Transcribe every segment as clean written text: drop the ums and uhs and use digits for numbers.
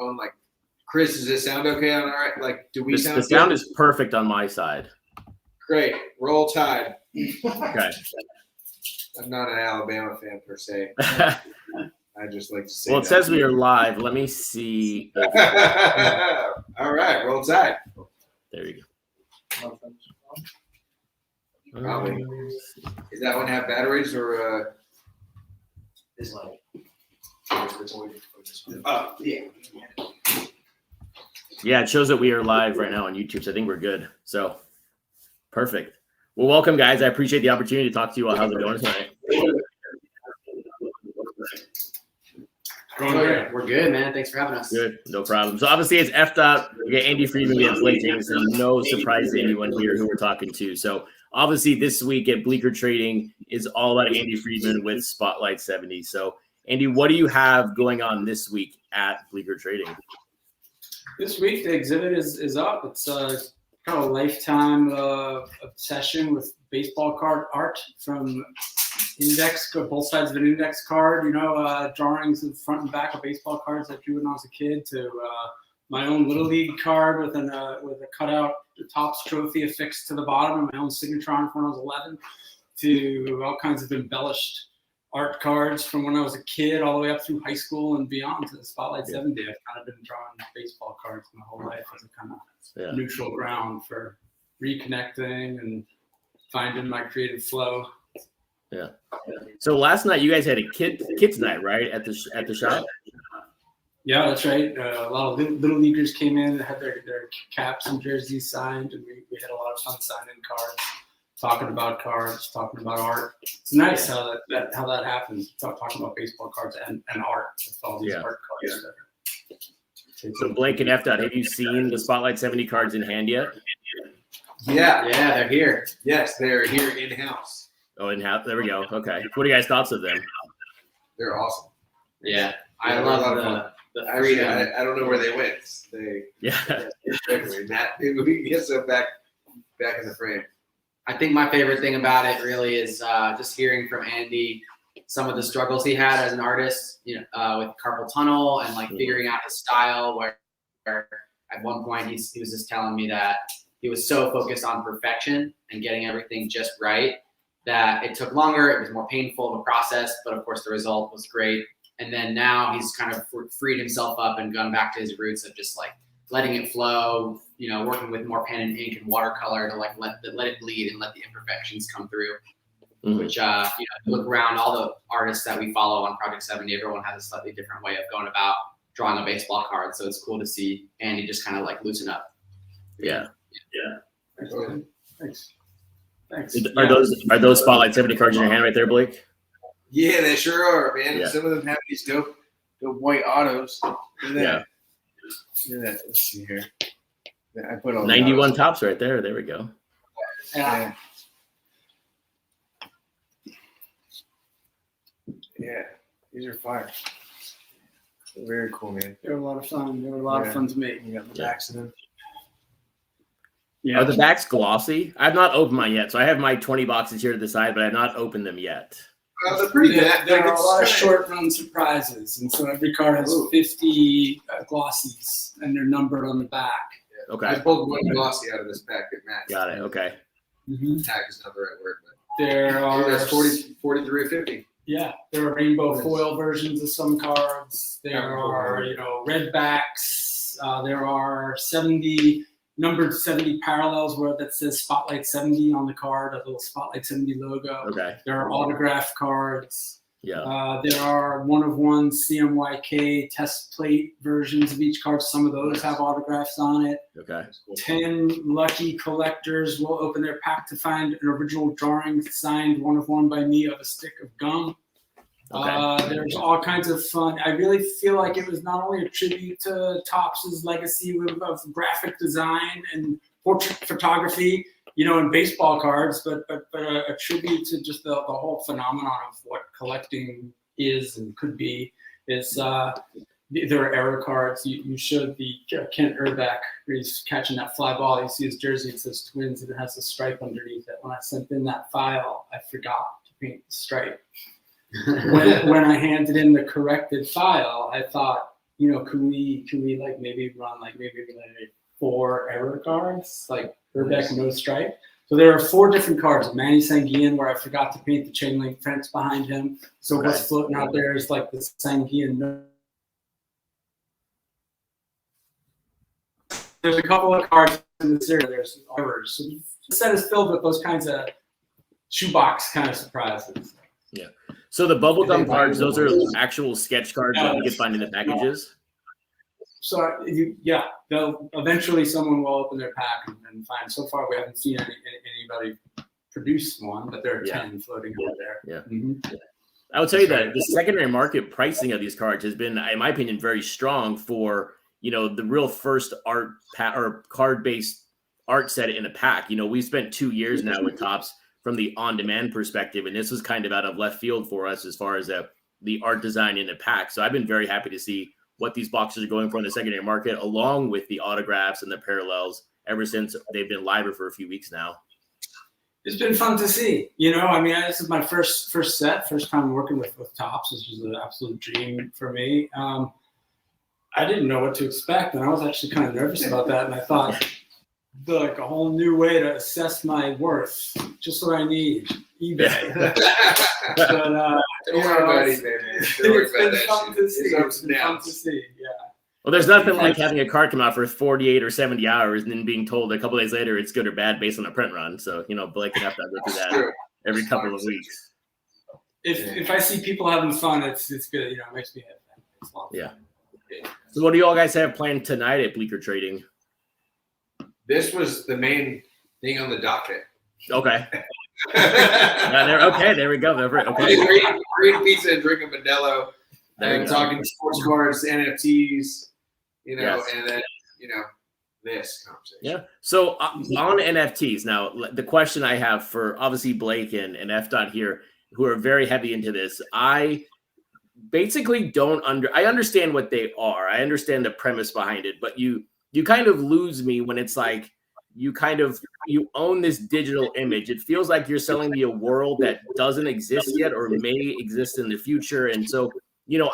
microphone. Like, Chris, does this sound okay on our? Like, do we sound? The sound is perfect on my side. Great. Roll Tide. Okay. I'm not an Alabama fan per se. I just like to say. Well, it says we are live. Let me see. All right, Roll Tide. There you go. Probably. Does that one have batteries or? This light. Oh, yeah. Yeah, it shows that we are live right now on YouTube, so I think we're good. So, perfect. Well, welcome, guys. I appreciate the opportunity to talk to you all. How's it going tonight? We're good, man. Thanks for having us. Good, no problem. So obviously it's Efdot. We got Andy Friedman, we have Blake Jamieson. No surprise to anyone here who we're talking to. So obviously this week at Bleecker Trading is all about Andy Friedman with Spotlight 70. So Andy, what do you have going on this week at Bleecker Trading? This week the exhibit is up. It's kind of a lifetime obsession with baseball card art from index, both sides of an index card, drawings of front and back of baseball cards I drew when I was a kid, to my own Little League card with a cutout Topps trophy affixed to the bottom and my own signature on it when I was 11, to all kinds of embellished art cards from when I was a kid all the way up through high school and beyond to the Spotlight 70. I've kind of been drawing baseball cards my whole life as a kind of neutral ground for reconnecting and finding my creative flow. Yeah. So last night you guys had a kids night, right? At the shop. Yeah, that's right. A lot of little leaguers came in, had their caps and jerseys signed, and we had a lot of fun signing cards, talking about art. It's nice how that happens. Talking about baseball cards and art with all these art cards. So Blake and Efdot, have you seen the Spotlight 70 cards in hand yet? Yeah, they're here. Yes, they're here in-house. Oh, in-house. There we go. Okay. What are you guys' thoughts of them? They're awesome. Yeah, I love the freedom. I don't know where they went. Matt, we get some back in the frame. I think my favorite thing about it really is just hearing from Andy some of the struggles he had as an artist, with carpal tunnel and like figuring out his style. Where at one point he was just telling me that he was so focused on perfection and getting everything just right that it took longer. It was more painful of a process, but of course the result was great. And then now he's kind of freed himself up and gone back to his roots of just like letting it flow, working with more pen and ink and watercolor to like let it bleed and let the imperfections come through. Which, look around all the artists that we follow on Project 70, everyone has a slightly different way of going about drawing a baseball card. So it's cool to see Andy just kind of like loosen up. Yeah. Thanks. Are those Spotlight 70 cards in your hand right there, Blake? Yeah, they sure are, man. Yeah. Some of them have these dope white autos. Yeah. Let's see here. I put all 91 tops right there. There we go. Yeah. Yeah, these are fire. They're very cool, man. They were a lot of fun. They were a lot of fun to make. You got the backs of them. Yeah. Are the backs glossy? I've not opened mine yet, so I have my 20 boxes here to the side, but I've not opened them yet. They're pretty good. There are a lot of short-run surprises, and so every card has 50 glossies, and they're numbered on the back. Yeah. Okay. I pulled one glossy out of this pack at Matt. Got it. Okay. Tag is not the right word, but there are that's 43 or 50. Yeah, there are rainbow foil versions of some cards. There are, red backs. There are numbered 70 parallels where that says Spotlight 70 on the card, a little Spotlight 70 logo. Okay. There are autograph cards. Yeah. There are one-of-one CMYK test plate versions of each card. Some of those have autographs on it. Okay. 10 lucky collectors will open their pack to find an original drawing signed one-of-one by me of a stick of gum. Okay. There's all kinds of fun. I really feel like it was not only a tribute to Topps' legacy of graphic design and portrait photography, in baseball cards, but a tribute to just the whole phenomenon of what collecting is and could be. There are error cards. You showed the Kent Urbeck where he's catching that fly ball. You see his jersey, it says Twins, and it has a stripe underneath it. When I sent in that file, I forgot to paint the stripe. When I handed in the corrected file, I thought can we like maybe run like maybe 4 error cards, like Herbeck no stripe. So there are 4 different cards. Manny Sanguian, where I forgot to paint the chain link fence behind him. So what's floating out there is like the Sanguian. There's a couple of cards in the series. There's errors. So the set is filled with those kinds of shoebox kind of surprises. Yeah. So the bubblegum cards, those are actual sketch cards that you can find in the packages. So eventually someone will open their pack and find. So far, we haven't seen anybody produce one, but there are 10 floating out there. Yeah. Mm-hmm. I will tell you that the secondary market pricing of these cards has been, in my opinion, very strong for the real first art or card-based art set in a pack. We've spent 2 years now with Topps from the on-demand perspective, and this was kind of out of left field for us as far as the art design in a pack. So I've been very happy to see what these boxes are going for in the secondary market, along with the autographs and the parallels ever since they've been live for a few weeks now. It's been fun to see. This is my first time working with Topps, which is an absolute dream for me. I didn't know what to expect, and I was actually kind of nervous about that. And I thought, like a whole new way to assess my worth, just what I need, eBay. But don't worry about eBay, man. It's been fun to see. It's been fun to see. Yeah. Well, there's nothing like having a card come out for 48 or 70 hours and then being told a couple days later it's good or bad based on a print run. So, Blake can have to go through that every couple of weeks. If I see people having fun, it's good. It makes me happy. It's fun. Yeah. So what do you all guys have planned tonight at Bleecker Trading? This was the main thing on the docket. Okay. There we go. Okay. Eating pizza and drinking Modelo. And talking sports cards, NFTs, and then, this conversation. Yeah. So on NFTs, now, the question I have for obviously Blake and Efdot here, who are very heavy into this, I basically I understand what they are. I understand the premise behind it, but you kind of lose me when it's like you own this digital image. It feels like you're selling me a world that doesn't exist yet or may exist in the future. And so,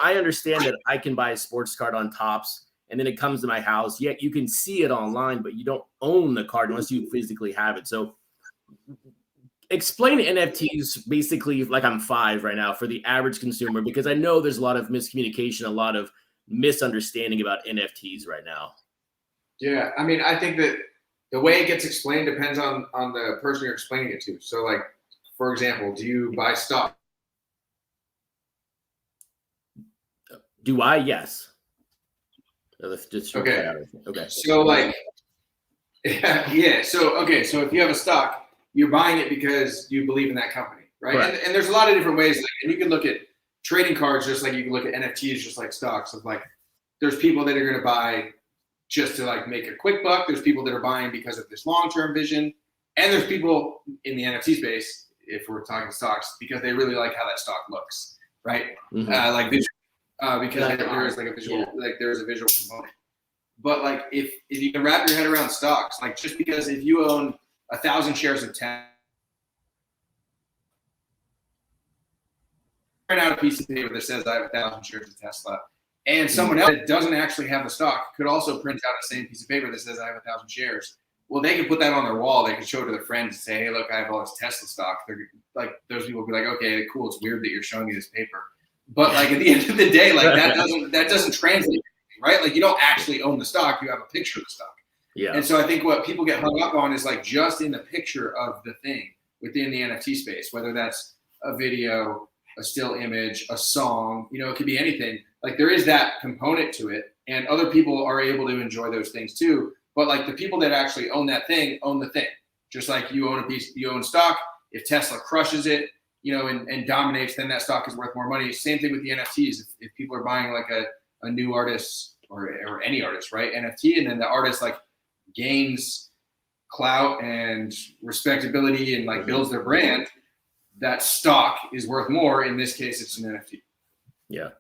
I understand that I can buy a sports card on Topps and then it comes to my house. Yet you can see it online, but you don't own the card unless you physically have it. So explain NFTs basically like I'm 5 right now for the average consumer, because I know there's a lot of miscommunication, a lot of misunderstanding about NFTs right now. Yeah. I think that the way it gets explained depends on the person you're explaining it to. So, like, for example, do you buy stock? Do I? Yes. Okay. Okay. So, like, yeah. So if you have a stock, you're buying it because you believe in that company, right? And there's a lot of different ways. And you can look at trading cards just like you can look at NFTs just like stocks. Of like, there's people that are going to buy just to like make a quick buck. There's people that are buying because of this long-term vision. And there's people in the NFT space, if we're talking stocks, because they really like how that stock looks, right? Mm-hmm. Like visual. Because there is like a visual, like there's a visual component. But like if you can wrap your head around stocks, like just because if you own 1,000 shares of Tesla, print out a piece of paper that says I have 1,000 shares of Tesla, and someone else that doesn't actually have the stock could also print out the same piece of paper that says I have 1,000 shares. Well, they could put that on their wall. They could show it to their friends and say, "Hey, look, I have all this Tesla stock." They're like, those people would be like, "Okay, cool. It's weird that you're showing me this paper." But like at the end of the day, like that doesn't translate, right? Like you don't actually own the stock; you have a picture of the stock. Yeah. And so I think what people get hung up on is like just in the picture of the thing within the NFT space, whether that's a video, a still image, a song, it could be anything. Like there is that component to it, and other people are able to enjoy those things too. But like the people that actually own that thing own the thing. Just like you own stock. If Tesla crushes it, and dominates, then that stock is worth more money. Same thing with the NFTs. If people are buying like a new artist or any artist, right? NFT, and then the artist like gains clout and respectability and like builds their brand, that stock is worth more. In this case, it's an NFT. Yeah.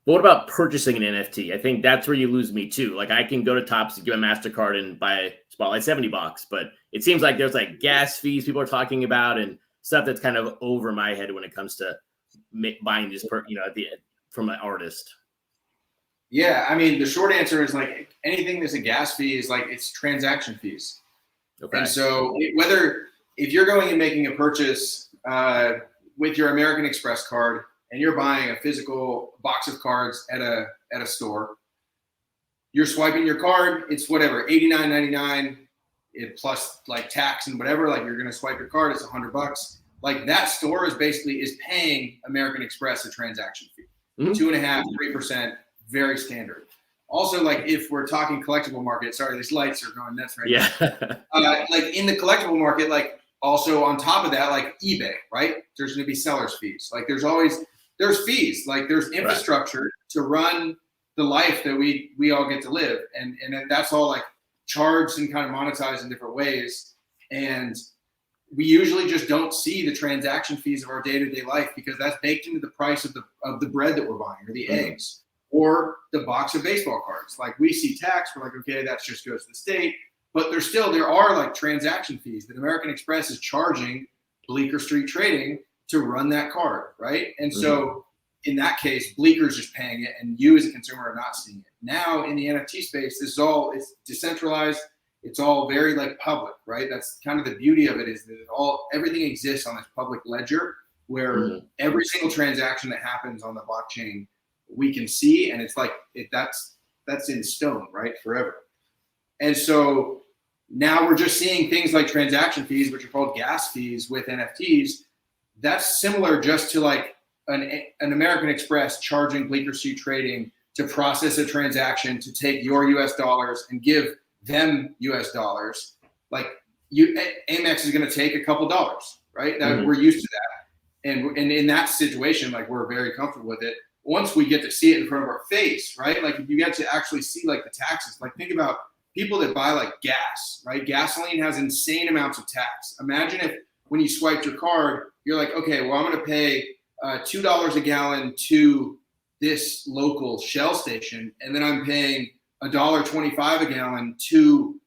But what about purchasing an NFT? I think that's where you lose me too. Like I can go to Topps and give a MasterCard and buy a Spotlight $70, but it seems like there's like gas fees people are talking about and stuff that's kind of over my head when it comes to buying this, from an artist. Yeah, I mean, the short answer is like anything that's a gas fee is like it's transaction fees. Okay. And so if you're going and making a purchase with your American Express card and you're buying a physical box of cards at a store, you're swiping your card, it's whatever, $89.99 plus like tax and whatever, like you're going to swipe your card, it's $100. Like that store is paying American Express a transaction fee. 2.5%, 3%, very standard. Also, like if we're talking collectible market, sorry, these lights are going nuts right now. Like in the collectible market, like also on top of that, like eBay, right? There's going to be seller's fees. Like there's fees, like there's infrastructure to run the life that we all get to live. And that's all like charged and kind of monetized in different ways. And we usually just don't see the transaction fees of our day-to-day life because that's baked into the price of the bread that we're buying or the eggs or the box of baseball cards. Like we see tax, we're like, okay, that just goes to the state. But there are like transaction fees that American Express is charging Bleecker Street Trading to run that card, right? And so in that case, Bleeker's just paying it and you as a consumer are not seeing it. Now in the NFT space, it's decentralized. It's all very like public, right? That's kind of the beauty of it is that everything exists on this public ledger where every single transaction that happens on the blockchain we can see, and it's like that's in stone, right? Forever. And so now we're just seeing things like transaction fees, which are called gas fees with NFTs. That's similar just to like an American Express charging Bleecker Street Trading to process a transaction to take your US dollars and give them US dollars. Like Amex is going to take a couple dollars, right? That we're used to that. And in that situation, like we're very comfortable with it. Once we get to see it in front of our face, right? Like if you get to actually see like the taxes, like think about people that buy like gas, right? Gasoline has insane amounts of tax. Imagine if when you swiped your card, you're like, okay, well, I'm going to pay $2 a gallon to this local Shell station, and then I'm paying $1.25 a gallon to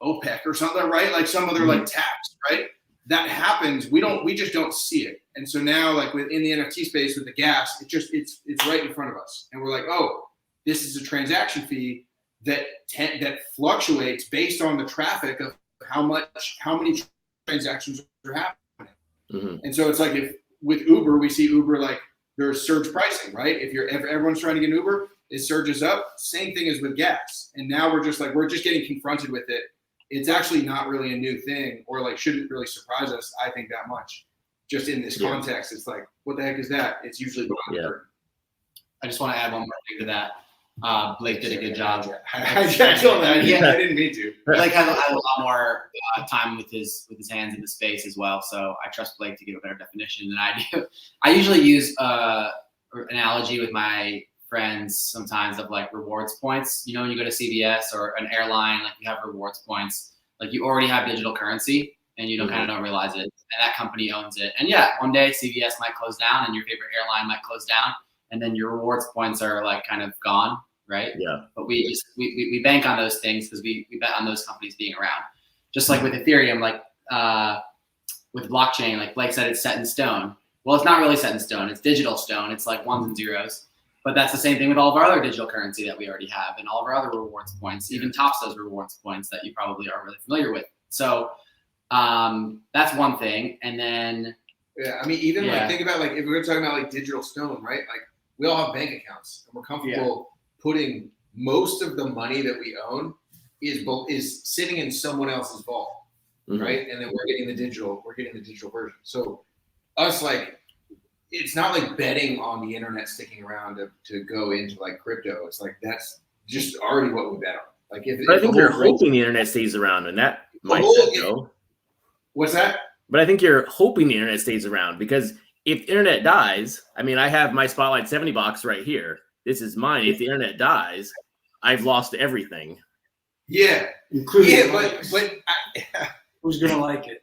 OPEC or something, right? Like some other like tax, right? That happens. We just don't see it. And so now, like within the NFT space with the gas, it's right in front of us, and we're like, oh, this is a transaction fee that fluctuates based on the traffic of how many transactions are happening. And so it's like if with Uber, we see Uber like there's surge pricing, right? If everyone's trying to get an Uber, it surges up. Same thing as with gas. And now we're just getting confronted with it. It's actually not really a new thing, or like shouldn't really surprise us, I think, that much. Just in this context, it's like, what the heck is that? It's usually I just want to add one more thing to that. Blake did a good job. I didn't mean to. Blake had a lot more time with his hands in the space as well, so I trust Blake to give a better definition than I do. I usually use an analogy with my friends sometimes of like rewards points. You know, when you go to CVS or an airline, like you have rewards points, like you already have digital currency and you kind of don't realize it, and that company owns it. And yeah, one day CVS might close down and your favorite airline might close down, and then your rewards points are like kind of gone, right? Yeah. But we bank on those things because we bet on those companies being around. Just like with Ethereum, like with blockchain, like Blake said, it's set in stone. Well, it's not really set in stone. It's digital stone. It's like ones and zeros. But that's the same thing with all of our other digital currency that we already have and all of our other rewards points, even tops those rewards points that you probably are really familiar with. So that's one thing. And then I mean, even like think about like if we're talking about like digital stone, right? Like we all have bank accounts and we're comfortable putting most of the money that we own is sitting in someone else's vault, right? And then we're getting the digital version. So us like it's not like betting on the internet sticking around to go into like crypto. It's like that's just already what we bet on. Like I think you're hoping the internet stays around, and that might go. What's that? But I think you're hoping the internet stays around because if the internet dies, I mean, I have my Spotlight 70 box right here. This is mine. If the internet dies, I've lost everything. Yeah, but who's gonna like it?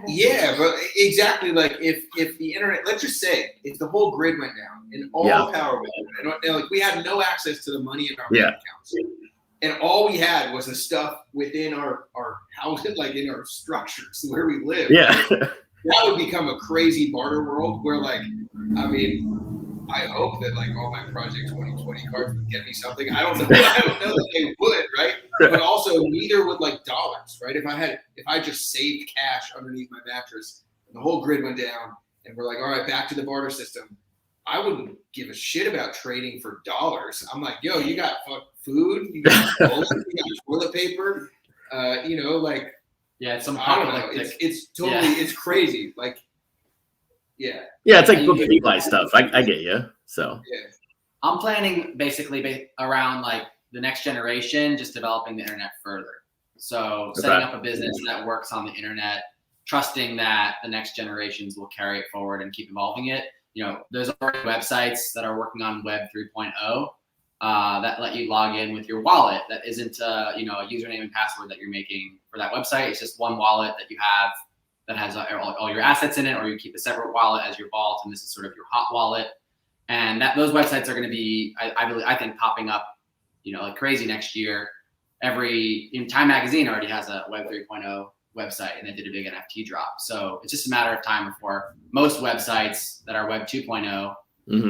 Yeah, but exactly. Like if the internet, let's just say, if the whole grid went down and all power went down, and like we had no access to the money in our bank accounts, and all we had was the stuff within our house, like in our structures where we live. Yeah, that would become a crazy barter world where, like, I mean, I hope that like all my Project 2020 cards would get me something. I don't know. I don't know that they would, right? But also neither would like dollars, right? If I just saved cash underneath my mattress and the whole grid went down and we're like, all right, back to the barter system, I wouldn't give a shit about trading for dollars. I'm like, yo, you got food, you got bullets, you got toilet paper, like it's some I don't know. It's totally it's crazy. Like, yeah, it's like book and buy stuff. I get you. So I'm planning basically around like the next generation, just developing the internet further. So setting up a business that works on the internet, trusting that the next generations will carry it forward and keep evolving it. There's already websites that are working on Web 3.0 that let you log in with your wallet. That isn't a username and password that you're making for that website. It's just one wallet that you have that has all your assets in it, or you keep a separate wallet as your vault, and this is sort of your hot wallet. And those websites are going to be, I think, popping up, like crazy next year. Time Magazine already has a Web 3.0 website, and they did a big NFT drop. So it's just a matter of time before most websites that are Web 2.0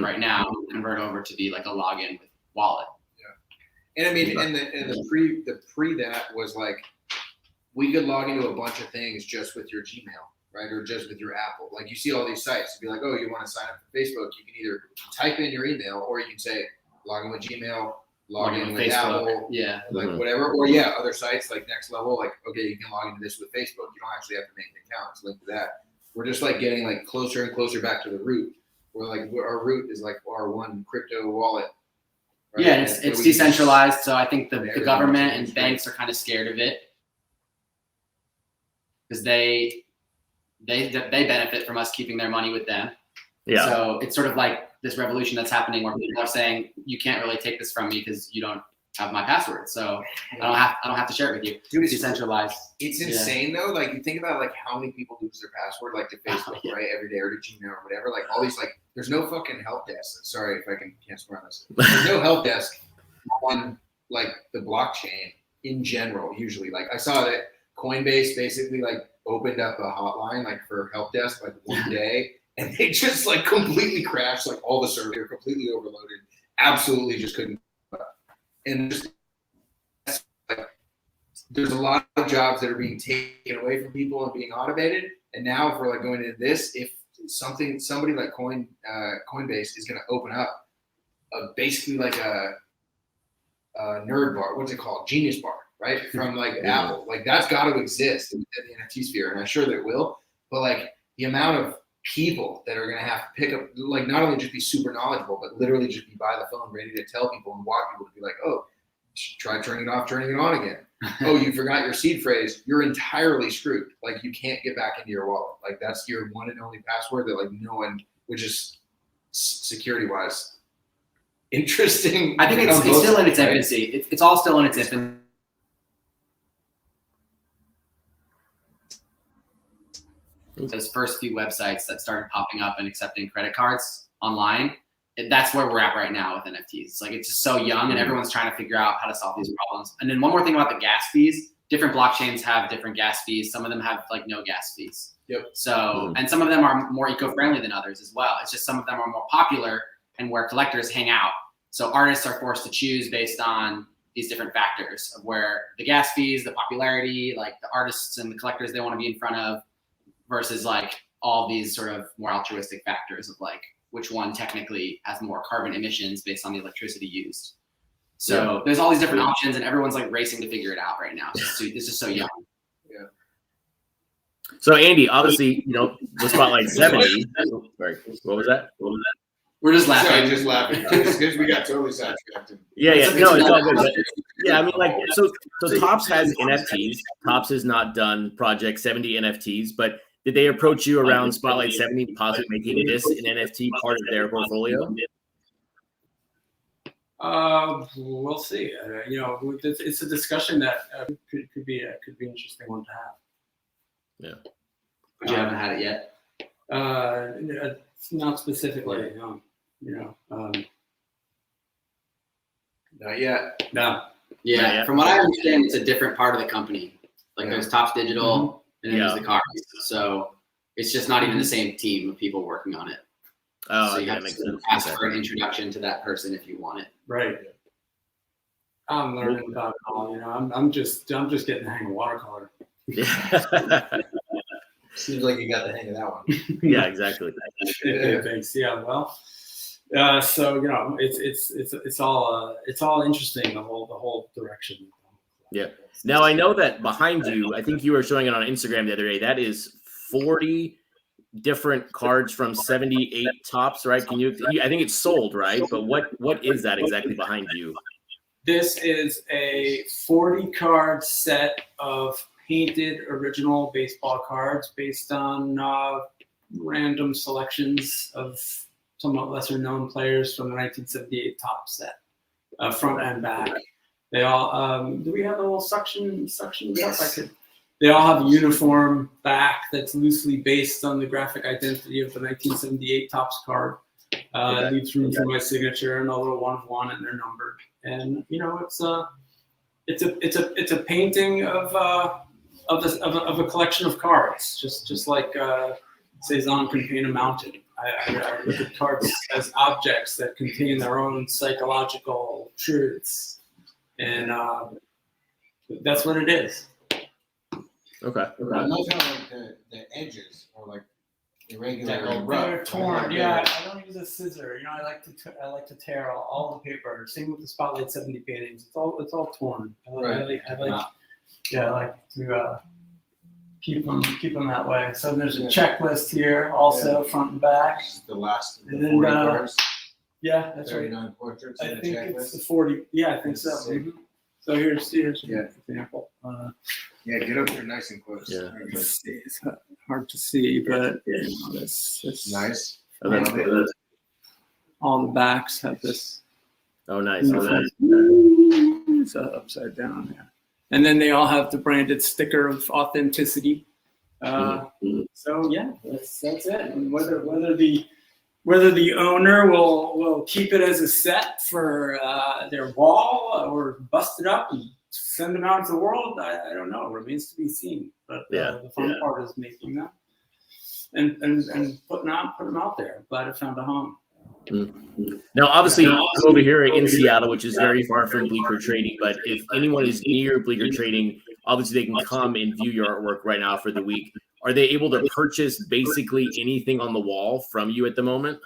right now convert over to be like a login with wallet. Yeah, and I mean, and the pre that was like we could log into a bunch of things just with your Gmail, right, or just with your Apple. Like you see all these sites, to be like, oh, you want to sign up for Facebook? You can either type in your email, or you can say log in with Gmail. Log in with Facebook. Apple, whatever, or other sites like Next Level, like okay, you can log into this with Facebook. You don't actually have to make an account. It's linked to that. We're just like getting like closer and closer back to the root. Our root is like our one crypto wallet. Right? Yeah, and it's decentralized. So I think the government and banks are kind of scared of it because they benefit from us keeping their money with them. Yeah. So it's sort of like this revolution that's happening where people are saying you can't really take this from me because you don't have my password, so I don't have to share it with you. Dude, it's decentralized. It's insane though. Like you think about like how many people lose their password like to Facebook right every day, or to Gmail or whatever. Like all these there's no fucking help desk. Sorry if I can't swear on this. There's no help desk on like the blockchain in general. Usually, like I saw that Coinbase basically like opened up a hotline like for help desk like one day. And they just like completely crashed, like all the servers were completely overloaded, absolutely just couldn't. And there's a lot of jobs that are being taken away from people and being automated. And now if we're like going into this, if somebody like Coinbase is going to open up basically like a nerd bar, what's it called? Genius bar, right? From like Apple, like that's got to exist in the NFT sphere. And I'm sure that it will, but like the amount of people that are going to have to pick up, like not only just be super knowledgeable, but literally just be by the phone ready to tell people and walk people to be like, oh, try turning it off, turning it on again. Oh, you forgot your seed phrase. You're entirely screwed. Like you can't get back into your wallet. Like that's your one and only password that like no one, which is security wise interesting. I think it's still in its infancy. It's all still in its infancy. Those first few websites that started popping up and accepting credit cards online, that's where we're at right now with NFTs. It's like it's just so young, and everyone's trying to figure out how to solve these problems. And then one more thing about the gas fees: different blockchains have different gas fees. Some of them have like no gas fees. Yep. So, and some of them are more eco-friendly than others as well. It's just some of them are more popular and where collectors hang out. So artists are forced to choose based on these different factors of where the gas fees, the popularity, like the artists and the collectors they want to be in front of, versus like all these sort of more altruistic factors of like which one technically has more carbon emissions based on the electricity used. So there's all these different options, and everyone's like racing to figure it out right now. It's just so young. Yeah. So Andy, obviously, the Spotlight 70. Sorry, what was that? We're just laughing. Sorry, just laughing. Because we got totally sidetracked. Yeah. No, it's all good. But, yeah, I mean, like, so Topps has NFTs. Topps has not done Project 70 NFTs, but did they approach you around Spotlight 70, possibly making this an NFT part of their portfolio? We'll see. It's a discussion that could be an interesting one to have. Yeah. But you haven't had it yet. Not specifically. Not yet. No. Yeah. From what I understand, it's a different part of the company. Like there's Topps Digital, and then there's the cards. So it's just not even the same team of people working on it. Oh, so you yeah, have makes to sense. ask Okay. for an introduction to that person if you want it. Right. I'm learning about it all. I'm just getting the hang of watercolor. Yeah. Seems like you got the hang of that one. Yeah, exactly. Okay, thanks. Yeah, well, so it's all interesting, the whole direction. Yeah. Now I know that behind you, I think you were showing it on Instagram the other day. That is 40 different cards from 78 tops, right? I think it's sold, right? But what is that exactly behind you? This is a 40 card set of painted original baseball cards based on random selections of somewhat lesser known players from the 1978 top set, front and back. They all do we have a little suction Yes. They all have a uniform back that's loosely based on the graphic identity of the 1978 Topps card. It leaves room for my signature and a little 1 of 1, and they're numbered. And it's a painting of a collection of cards, just like Cezanne can paint a mountain. I look at cards as objects that contain their own psychological truths, and that's what it is. Okay. I love how like the edges are like irregular and rough. They're torn. Yeah, I don't use a scissor. I like to tear all the paper. Same with the Spotlight 70 paintings. It's all torn. I like to keep them that way. So there's a checklist here, also front and back. This is the last of the And 40 cards. Yeah, that's right. 39 portraits I in the think it's the checklist. 40. Yeah, I think so. Sick. So here's an Yeah. example. Yeah, get up here nice and close. Yeah. It's hard to see, but this Nice. Oh, that's good. all the backs have this. Oh, nice. It's upside down. Yeah. And then they all have the branded sticker of authenticity. So yeah, that's it. And whether the owner will keep it as a set for their wall or bust it up and send them out to the world, I don't know. It remains to be seen. But the fun part is making them and putting them out there. I'm glad I found a home. Now, obviously, I'm over here in Seattle, which is very far from Bleecker Trading. But if anyone is near Bleecker Trading, obviously they can come and view your artwork right now for the week. Are they able to purchase basically anything on the wall from you at the moment?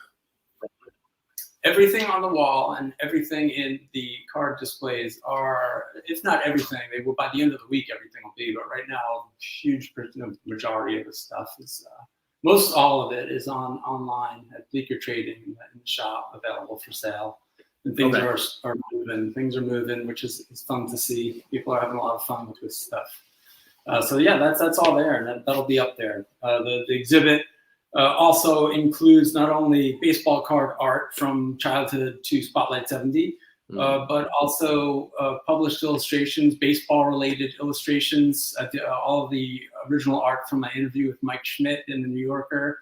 Everything on the wall and everything in the card displays are, if not everything, they will by the end of the week. Everything will be, but right now, huge majority of the stuff is. Most all of it is online at Bleecker Trading in the shop, available for sale. And things are moving. Things are moving, which is fun to see. People are having a lot of fun with this stuff. So yeah, that's all there, and that'll be up there. The exhibit also includes not only baseball card art from childhood to Spotlight 70, but also published illustrations, baseball-related illustrations, all of the original art from my interview with Mike Schmidt in the New Yorker,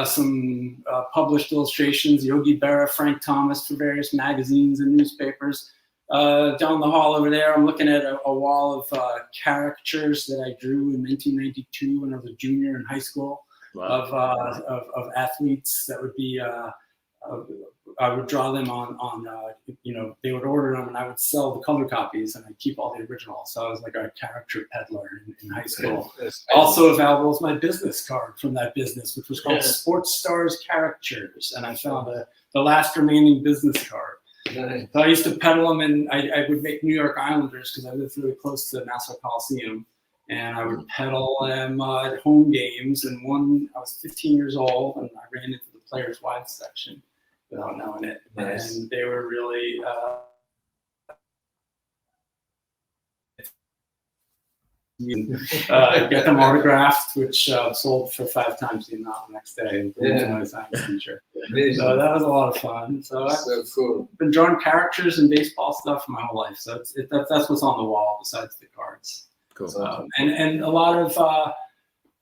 some published illustrations, Yogi Berra, Frank Thomas for various magazines and newspapers. Down the hall over there, I'm looking at a wall of caricatures that I drew in 1992 when I was a junior in high school. Wow. Of athletes that would be I would draw them on they would order them and I would sell the color copies and I'd keep all the originals. So I was like a character peddler in high school. Also available is my business card from that business, which was called Sports Stars Caricatures, and I found the last remaining business card. Nice. So I used to peddle them, and I would make New York Islanders because I lived really close to the Nassau Coliseum. And I would peddle them at home games. And I was 15 years old, and I ran into the Players' Wives section without knowing it. Nice. And they were really get them autographed, which sold for 5 times the amount the next day. Yeah. So Amazing. that was a lot of fun. So So cool. I've been drawing characters and baseball stuff my whole life. So that's what's on the wall besides the cards. Cool. And a lot of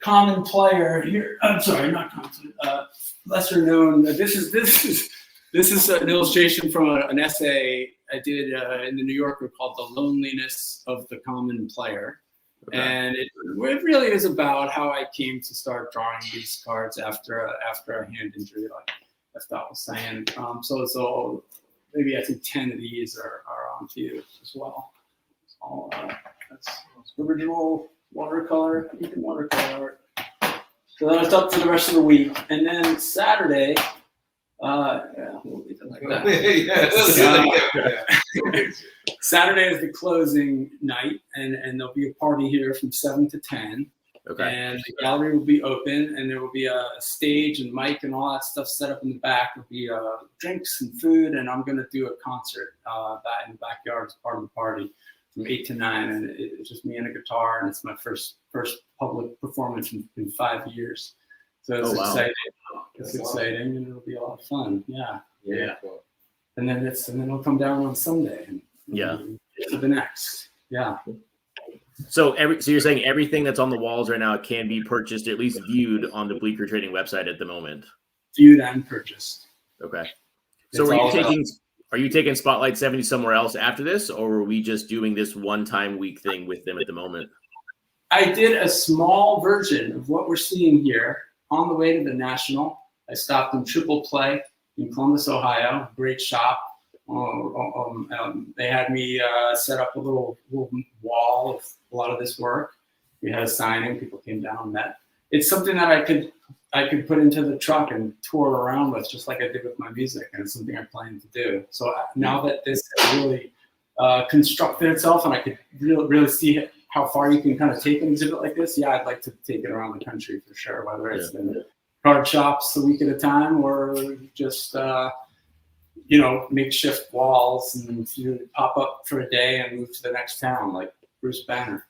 common player here. I'm sorry, not common. Lesser known. This is an illustration from an essay I did in the New Yorker called "The Loneliness of the Common Player," and it really is about how I came to start drawing these cards after a hand injury. Efdot was saying. So maybe I think 10 of these are on view as well. All that's original watercolor, Ethan watercolor art. So then it's up for the rest of the week, and then Saturday. We'll leave it like that. Saturday is the closing night, and there'll be a party here from 7 to 10. Okay. And the gallery will be open, and there will be a stage and mic and all that stuff set up in the back. There'll be drinks and food, and I'm going to do a concert that in the backyard as part of the party from 8 to 9. And it's just me and a guitar, and it's my first public performance in 5 years. So it's exciting. It's exciting, and it'll be a lot of fun. Yeah. And then it'll come down on Sunday. And to the next. Yeah. So you're saying everything that's on the walls right now can be purchased, at least viewed on the Bleecker Trading website at the moment. Viewed and purchased. Okay. So are you taking Spotlight 70 somewhere else after this, or are we just doing this one-time week thing with them at the moment? I did a small version of what we're seeing here on the way to the National. I stopped in Triple Play in Columbus, Ohio. Great shop. They had me set up a little wall of a lot of this work. We had a signing. People came down and met. It's something that I could put into the truck and tour around with, just like I did with my music, and it's something I plan to do. So now that this has really constructed itself, and I could really see how far you can kind of take an exhibit like this, I'd like to take it around the country for sure, whether it's in card shops a week at a time or just makeshift walls and you pop up for a day and move to the next town, like Bruce Banner.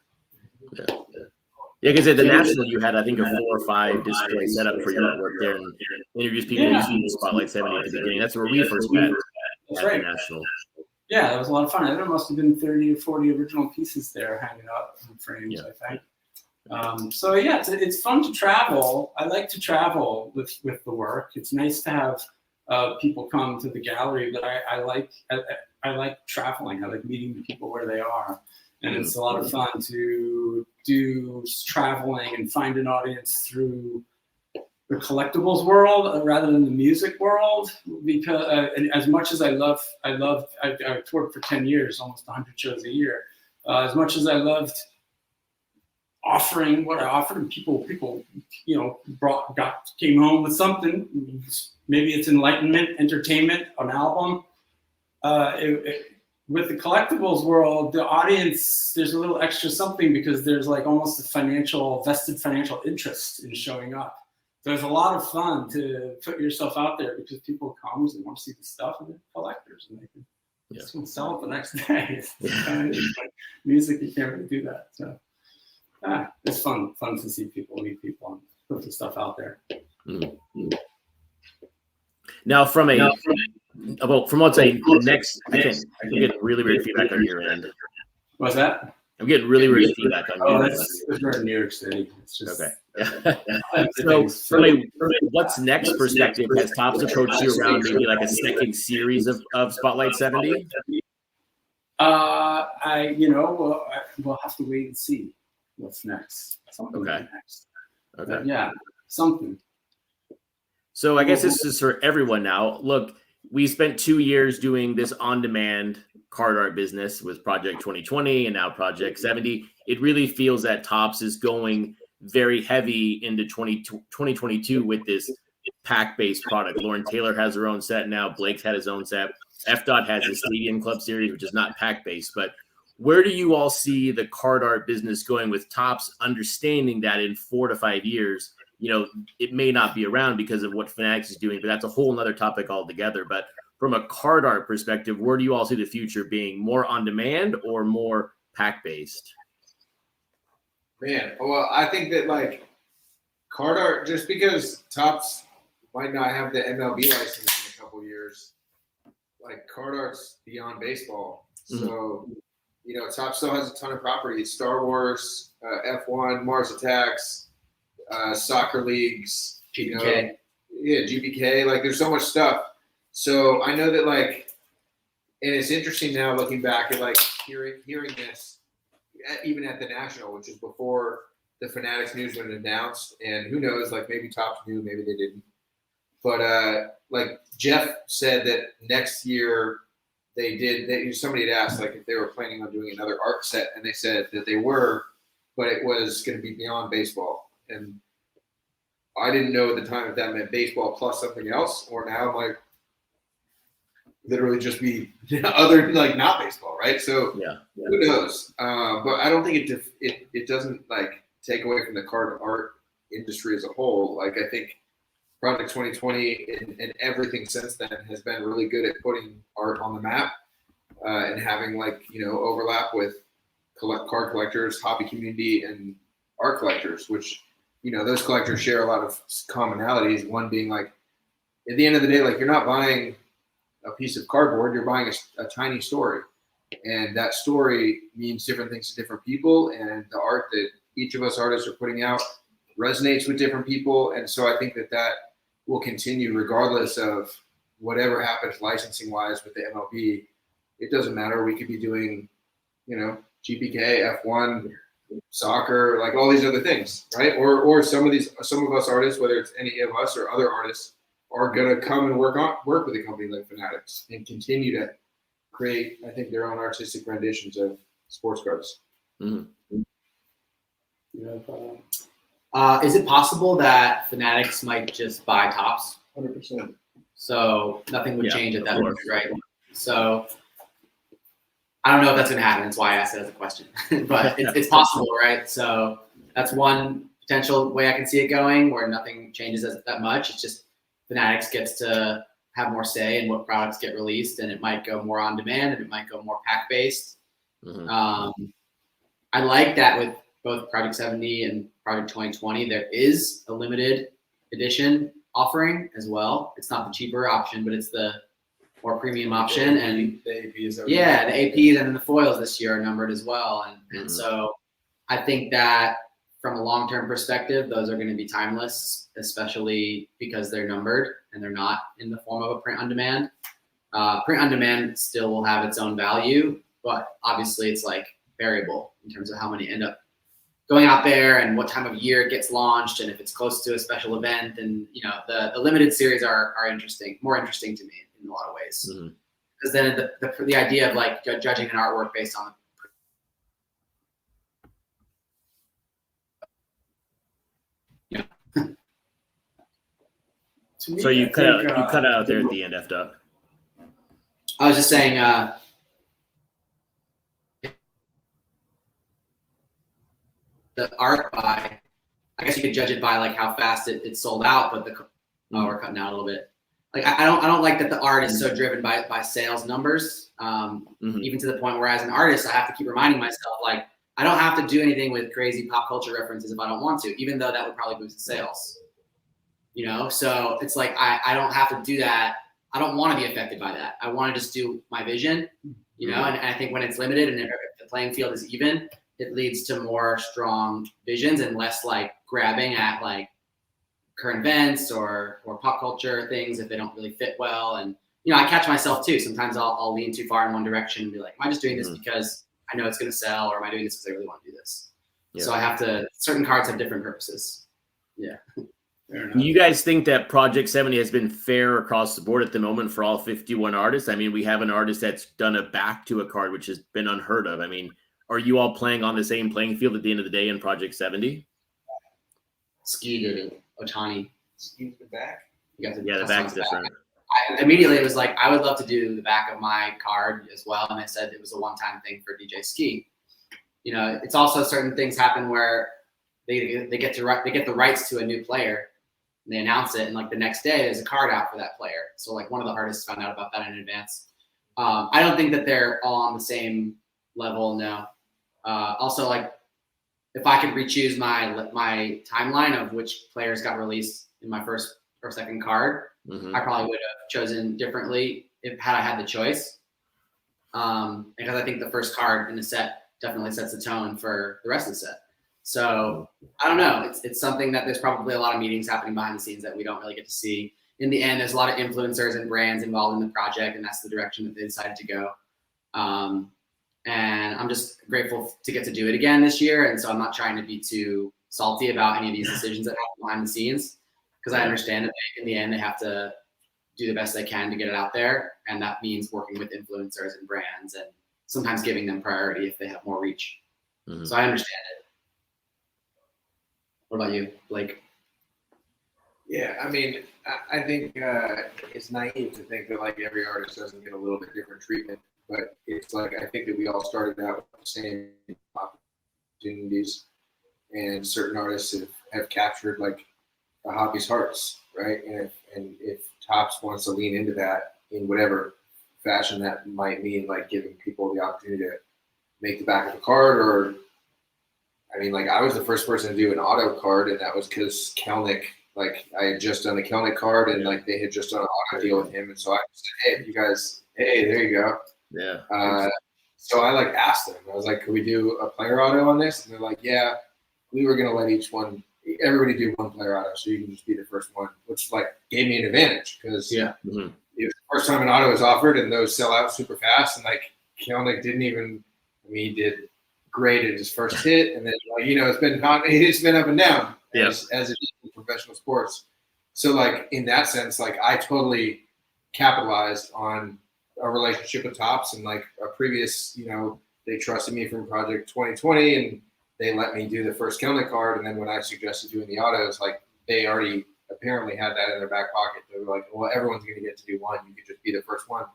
Yeah, because at the National, you had, I think, a 4 or 5 display set up for your artwork there, and interviews people using Spotlight 70 at the beginning. That's where we first met at the National. Yeah, that was a lot of fun. There must have been 30 or 40 original pieces there hanging up in frames, I think. It's fun to travel. I like to travel with the work. It's nice to have people come to the gallery, but I like traveling. I like meeting the people where they are. And it's a lot of fun to do traveling and find an audience through the collectibles world rather than the music world. Because as much as I've toured for 10 years, almost 100 shows a year. As much as I loved offering what I offered, and people came home with something. Maybe it's enlightenment, entertainment, an album. With the collectibles world, the audience, there's a little extra something because there's like almost a vested financial interest in showing up. So it's a lot of fun to put yourself out there because people come and want to see the stuff, and they're collectors, and they can just sell it the next day. Like music, you can't really do that. So it's fun to see people, meet people, and put the stuff out there. Mm-hmm. Now, from what's a next, I'm getting really weird feedback on your end. What's that? I'm getting really weird feedback on your end. We're in New York City. It's just okay. So, from a what's next perspective, has Topps approached you around maybe like a second series of Spotlight 70? We'll have to wait and see what's next. Something next. Okay. Yeah, something. So I guess this is for everyone now. Look, we spent 2 years doing this on-demand card art business with Project 2020 and now Project 70. It really feels that Topps is going very heavy into 2022 with this pack-based product. Lauren Taylor has her own set now. Blake's had his own set. Efdot has the Stadium Club series, which is not pack-based. But where do you all see the card art business going with Topps, understanding that in 4 to 5 years, it may not be around because of what Fanatics is doing, but that's a whole nother topic altogether. But from a card art perspective, where do you all see the future being? More on demand or more pack based? Man, well, I think that like card art, just because Topps might not have the MLB license in a couple years, like card art's beyond baseball. Mm-hmm. So, Topps still has a ton of properties: Star Wars, F1, Mars Attacks. Soccer leagues, GPK. GPK. Like, there's so much stuff. So I know that, like, and it's interesting now looking back at like hearing this, even at the National, which is before the Fanatics news was announced. And who knows, like maybe Topps knew, maybe they didn't. But like Jeff said that next year somebody had asked like if they were planning on doing another art set, and they said that they were, but it was going to be beyond baseball. And I didn't know at the time if that meant baseball plus something else, or now it might literally just be other, like not baseball, right? So Yeah. who knows? But I don't think it doesn't like take away from the card art industry as a whole. Like I think Project 2020 and everything since then has been really good at putting art on the map and having like, overlap with card collectors, hobby community, and art collectors, which, those collectors share a lot of commonalities. One being like, at the end of the day, like you're not buying a piece of cardboard, you're buying a tiny story. And that story means different things to different people. And the art that each of us artists are putting out resonates with different people. And so I think that will continue regardless of whatever happens licensing wise with the MLB. It doesn't matter. We could be doing, GPK, F1, soccer, like all these other things, right? Or some of us artists, whether it's any of us or other artists, are gonna come and work with a company like Fanatics and continue to create, I think, their own artistic renditions of sports cards. Mm-hmm. Is it possible that Fanatics might just buy Tops? 100%. So nothing would Yeah, change at of that course. point, right? So I don't know if that's going to happen. That's why I asked it as a question. But it's possible, right? So that's one potential way I can see it going, where nothing changes that much. It's just Fanatics gets to have more say in what products get released, and it might go more on demand, and it might go more pack based. Mm-hmm. I like that with both Project 70 and Project 2020, there is a limited edition offering as well. It's not the cheaper option, but it's the more premium option. And the APs. the APs and then the foils this year are numbered as well. And so I think that from a long-term perspective, those are going to be timeless, especially because they're numbered and they're not in the form of a print on demand. Print on demand still will have its own value, but obviously it's like variable in terms of how many end up going out there and what time of year it gets launched, and if it's close to a special event. And the limited series are more interesting to me in a lot of ways, because then the idea of like judging an artwork based on So you cut out there at the end, Efdot. I was just saying the art by, I guess you could judge it by like how fast it's sold out, but we're cutting out a little bit. Like I don't like that the art is so driven by sales numbers. Even to the point where as an artist, I have to keep reminding myself, like, I don't have to do anything with crazy pop culture references if I don't want to, even though that would probably boost sales. So it's like I don't have to do that. I don't want to be affected by that. I want to just do my vision, and I think when it's limited and if the playing field is even, it leads to more strong visions and less like grabbing at like current events or pop culture things if they don't really fit well. And I catch myself too. Sometimes I'll lean too far in one direction and be like, am I just doing this because I know it's going to sell, or am I doing this because I really want to do this? Yeah. So I have to. Certain cards have different purposes. Yeah. You guys think that Project 70 has been fair across the board at the moment for all 51 artists? I mean, we have an artist that's done a back to a card, which has been unheard of. I mean, are you all playing on the same playing field at the end of the day in Project 70? Ski did it. Otani. Ski the back? The back's different. Immediately it was like, I would love to do the back of my card as well. And I said it was a one-time thing for DJ Ski. It's also certain things happen where they get the rights to a new player. And they announce it, and like the next day there's a card out for that player. So like one of the artists found out about that in advance. I don't think that they're all on the same level. No. Also, like if I could re-choose my timeline of which players got released in my first or second card, I probably would have chosen differently had I had the choice. Because I think the first card in the set definitely sets the tone for the rest of the set. So I don't know. It's something that there's probably a lot of meetings happening behind the scenes that we don't really get to see. In the end, there's a lot of influencers and brands involved in the project, and that's the direction that they decided to go. And I'm just grateful to get to do it again this year. And so I'm not trying to be too salty about any of these decisions that happen behind the scenes, because I understand that in the end they have to do the best they can to get it out there, and that means working with influencers and brands and sometimes giving them priority if they have more reach. Mhm. So I understand it. What about you, Blake? Yeah, I mean, I think it's naive to think that like every artist doesn't get a little bit different treatment, but it's like I think that we all started out with the same opportunities, and certain artists have captured like the hobby's hearts, right? And if Topps wants to lean into that in whatever fashion that might mean, like giving people the opportunity to make the back of the card, or I mean, like I was the first person to do an auto card, and that was because Kelnick. Like I had just done the Kelnick card, and like they had just done an auto deal with him, and so I said, "Hey, if you guys, hey, there you go." Yeah. So I like asked them. I was like, "Could we do a player auto on this?" And they're like, "Yeah, we were gonna let everybody do one player auto, so you can just be the first one," which like gave me an advantage because Yeah. Mhm. it was the first time an auto was offered, and those sell out super fast. And like Kelnick didn't even. I mean, he did great at his first hit, and then like it's been up and down as it is in professional sports. So like in that sense, like I totally capitalized on a relationship with Topps, and like a previous, they trusted me from Project 2020, and they let me do the first Kelnick card. And then when I suggested doing the autos, like they already apparently had that in their back pocket. They were like, well, everyone's going to get to do one. You could just be the first one.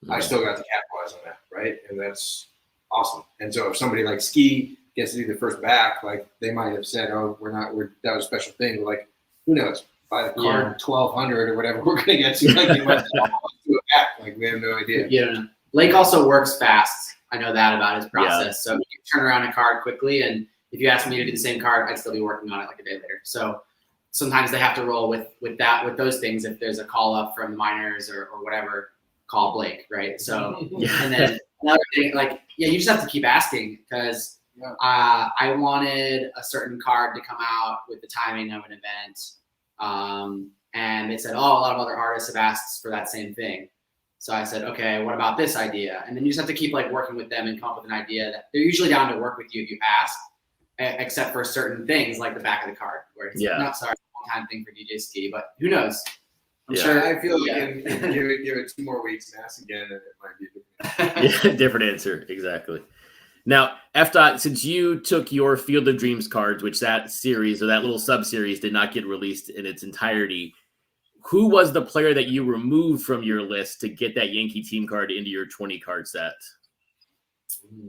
I still got to capitalize on that, right? And that's awesome. And so if somebody like Ski gets to do the first back, like they might have said, "Oh, that was a special thing." But like, who knows? By the card 1200 or whatever we're gonna get to, like they might do it back. Like we have no idea. Yeah. Blake also works fast. I know that about his process. So he can turn around a card quickly, and if you ask me to do the same card, I'd still be working on it like a day later. So sometimes they have to roll with those things. If there's a call up from the minors or whatever, call Blake, right? So and then another thing, like you just have to keep asking because I wanted a certain card to come out with the timing of an event, and they said, "Oh, a lot of other artists have asked for that same thing." So I said, "Okay, what about this idea?" And then you just have to keep like working with them and come up with an idea that they're usually down to work with you if you ask, except for certain things like the back of the card, where it's not sorry, one-time thing for DJ Ski, but who knows? I'm sure. I feel like give it 2 more weeks and ask again, and it might be different. Different answer. Exactly. Now, Efdot, since you took your Field of Dreams cards, which that series or that little sub-series did not get released in its entirety, who was the player that you removed from your list to get that Yankee team card into your 20-card set?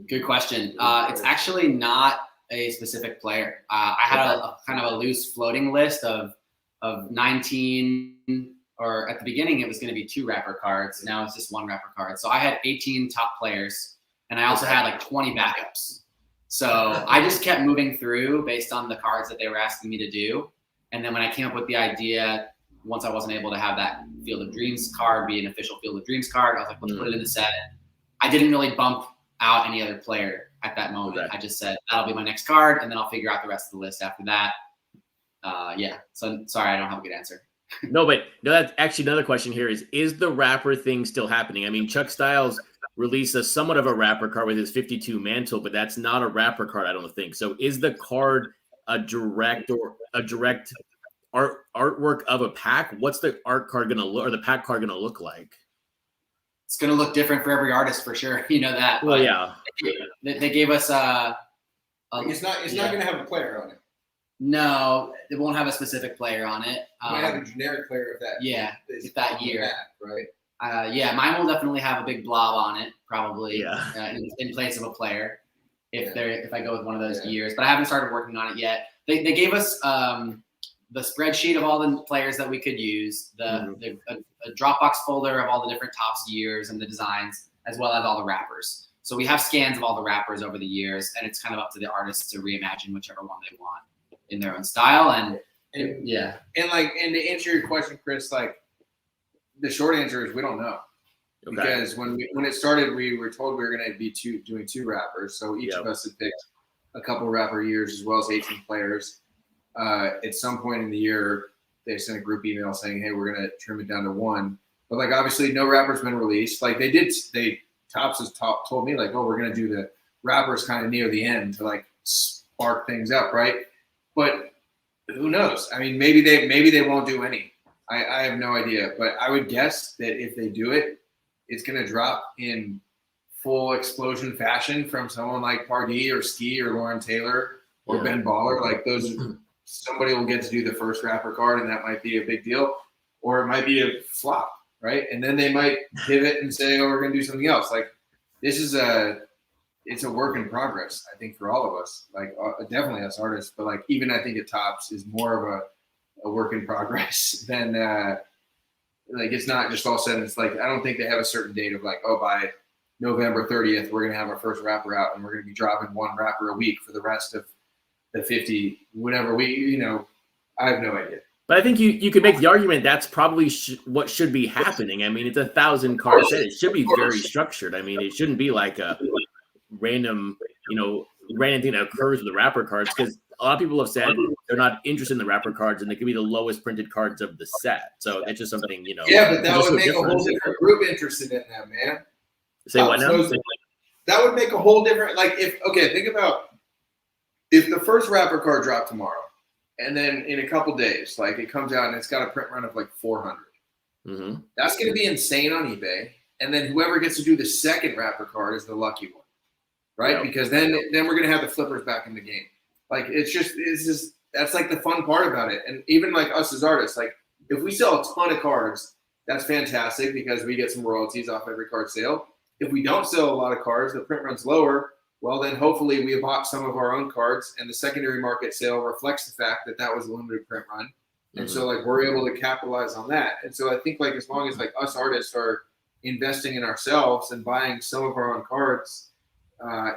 Good question. It's actually not a specific player. I had a kind of a loose floating list of 19, or at the beginning it was going to be 2 wrapper cards. Now it's just 1 wrapper card. So I had 18 top players, and I also had like 20 backups. So I just kept moving through based on the cards that they were asking me to do. And then when I came up with the idea, once I wasn't able to have that Field of Dreams card be an official Field of Dreams card, I was like, let's put it in the set. I didn't really bump out any other player at that moment. I just said, that'll be my next card, and then I'll figure out the rest of the list after that. So sorry, I don't have a good answer. No, that's actually another question here is the wrapper thing still happening? I mean, Chuck Stiles released a somewhat of a wrapper card with his 52 mantle, but that's not a wrapper card, I don't think. So is the card a direct artwork of a pack? What's the art card going to look, or the pack card going to look like? It's going to look different for every artist for sure. You know that. Well, but yeah. They gave us it's not going to have a player on it. No, it won't have a specific player on it. It might have a generic player of that. If that year. Back, right? Mine will definitely have a big blob on it, probably. Yeah. In place of a player, if I go with one of those years. But I haven't started working on it yet. They gave us the spreadsheet of all the players that we could use, a Dropbox folder of all the different Topps years and the designs, as well as all the wrappers. So we have scans of all the wrappers over the years, and it's kind of up to the artists to reimagine whichever one they want in their own style. And to answer your question, Chris, like the short answer is we don't know. Okay. Because when it started, we were told we were going to be doing 2 wrappers. So each of us had picked a couple wrapper years as well as 18 players. At some point in the year, they sent a group email saying, "Hey, we're going to trim it down to 1." But like obviously, no wrapper's been released. Like Topps has told me like, "Oh, we're going to do the wrappers kind of near the end to like spark things up, right?" But who knows? I mean, maybe they won't do any. I have no idea, but I would guess that if they do it, it's going to drop in full explosion fashion from someone like Pardee or Ski or Lauren Taylor or Ben Baller. Like those, somebody will get to do the first wrapper card, and that might be a big deal, or it might be a flop, right? And then they might pivot and say, "Oh, we're going to do something else." Like this is it's a work in progress, I think, for all of us. Like definitely us artists, but like even I think at Topps is more of a work in progress than like it's not just all of a sudden. It's like I don't think they have a certain date of like, oh, by November 30th we're gonna have our first wrapper out and we're gonna be dropping one wrapper a week for the rest of the 50 whatever we I have no idea. But I think you could make the argument that's probably what should be happening. I mean, it's 1,000 card set. It should be very structured. I mean, it shouldn't be like a random thing that occurs with the wrapper cards, because a lot of people have said they're not interested in the wrapper cards and they could be the lowest printed cards of the set. So it's just something, Yeah, but that would make a whole different group interested in them, man. Say what now? That would make a whole different, think about if the first wrapper card dropped tomorrow and then in a couple days, like it comes out and it's got a print run of like 400. Mm-hmm. That's going to be insane on eBay. And then whoever gets to do the second wrapper card is the lucky one, right? Yep. Because then we're going to have the flippers back in the game. Like it's just that's like the fun part about it. And even like us as artists, like if we sell a ton of cards, that's fantastic because we get some royalties off every card sale. If we don't sell a lot of cards, the print run's lower. Well, then hopefully we bought some of our own cards, and the secondary market sale reflects the fact that that was a limited print run. And so like we're able to capitalize on that. And so I think like as long as like us artists are investing in ourselves and buying some of our own cards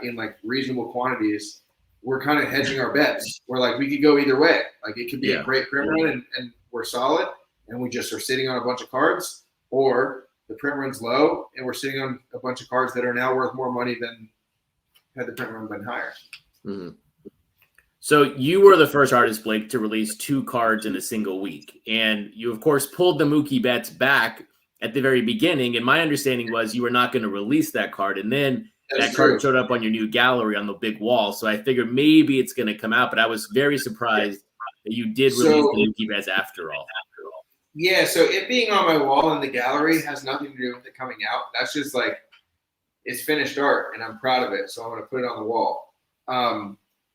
in like reasonable quantities, we're kind of hedging our bets. We're like, we could go either way. Like it could be a great print run and we're solid and we just are sitting on a bunch of cards, or the print run's low and we're sitting on a bunch of cards that are now worth more money than had the print run been higher. Mm-hmm. So you were the first artist, Blake, to release 2 cards in a single week. And you, of course, pulled the Mookie Betts back at the very beginning. And my understanding was you were not going to release that card. And then that card showed up on your new gallery on the big wall. So I figured maybe it's going to come out. But I was very surprised that you did release the Mookie Betts after all. Yeah, so it being on my wall in the gallery has nothing to do with it coming out. That's just like, it's finished art and I'm proud of it. So I'm going to put it on the wall.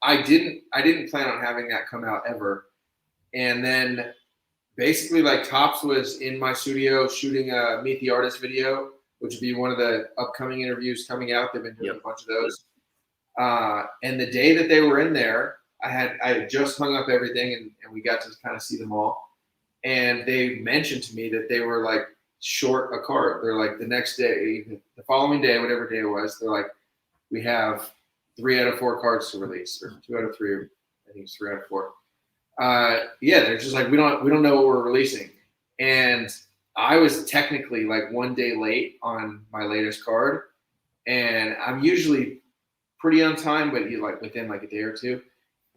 I didn't plan on having that come out ever. And then basically like Topps was in my studio shooting a Meet the Artist video, which would be one of the upcoming interviews coming out. They've been doing a bunch of those. And the day that they were in there, I had just hung up everything and we got to kind of see them all. And they mentioned to me that they were like short a card. They're like the next day, the following day, whatever day it was, they're like, we have 3 out of 4 cards to release, or 2 out of 3. I think it's 3 out of 4. They're just like, we don't know what we're releasing. And I was technically like 1 day late on my latest card. And I'm usually pretty on time, but like within like a day or two.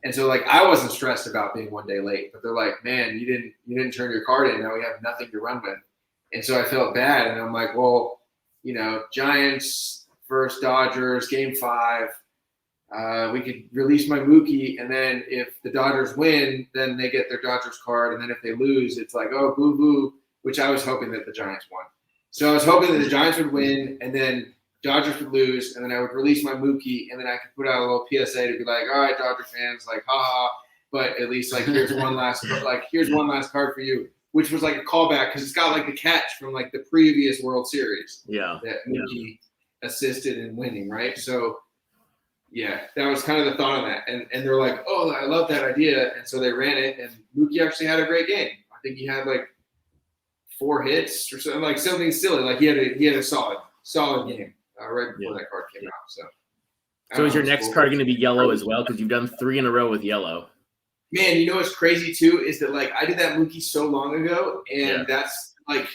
And so like I wasn't stressed about being 1 day late, but they're like, man, you didn't turn your card in. Now we have nothing to run with. And so I felt bad. And I'm like, well, Giants versus Dodgers, game 5. We could release my Mookie, and then if the Dodgers win, then they get their Dodgers card, and then if they lose, it's like, oh, boo-boo, which I was hoping that the Giants won. So I was hoping that the Giants would win, and then Dodgers would lose, and then I would release my Mookie, and then I could put out a little PSA to be like, all right, Dodger fans, like, ha-ha, but at least, like, here's one last card for you, which was like a callback because it's got, like, the catch from, like, the previous World Series that Mookie assisted in winning, right? So, yeah, that was kind of the thought on that. And they're like, oh, I love that idea. And so they ran it, and Mookie actually had a great game. I think he had, like, 4 hits or something, like something silly. Like, he had a solid game right before that card came out. So is your next card going to be yellow as well? Because you've done 3 in a row with yellow. Man, you know what's crazy, too, is that, like, I did that Mookie so long ago, and that's, like,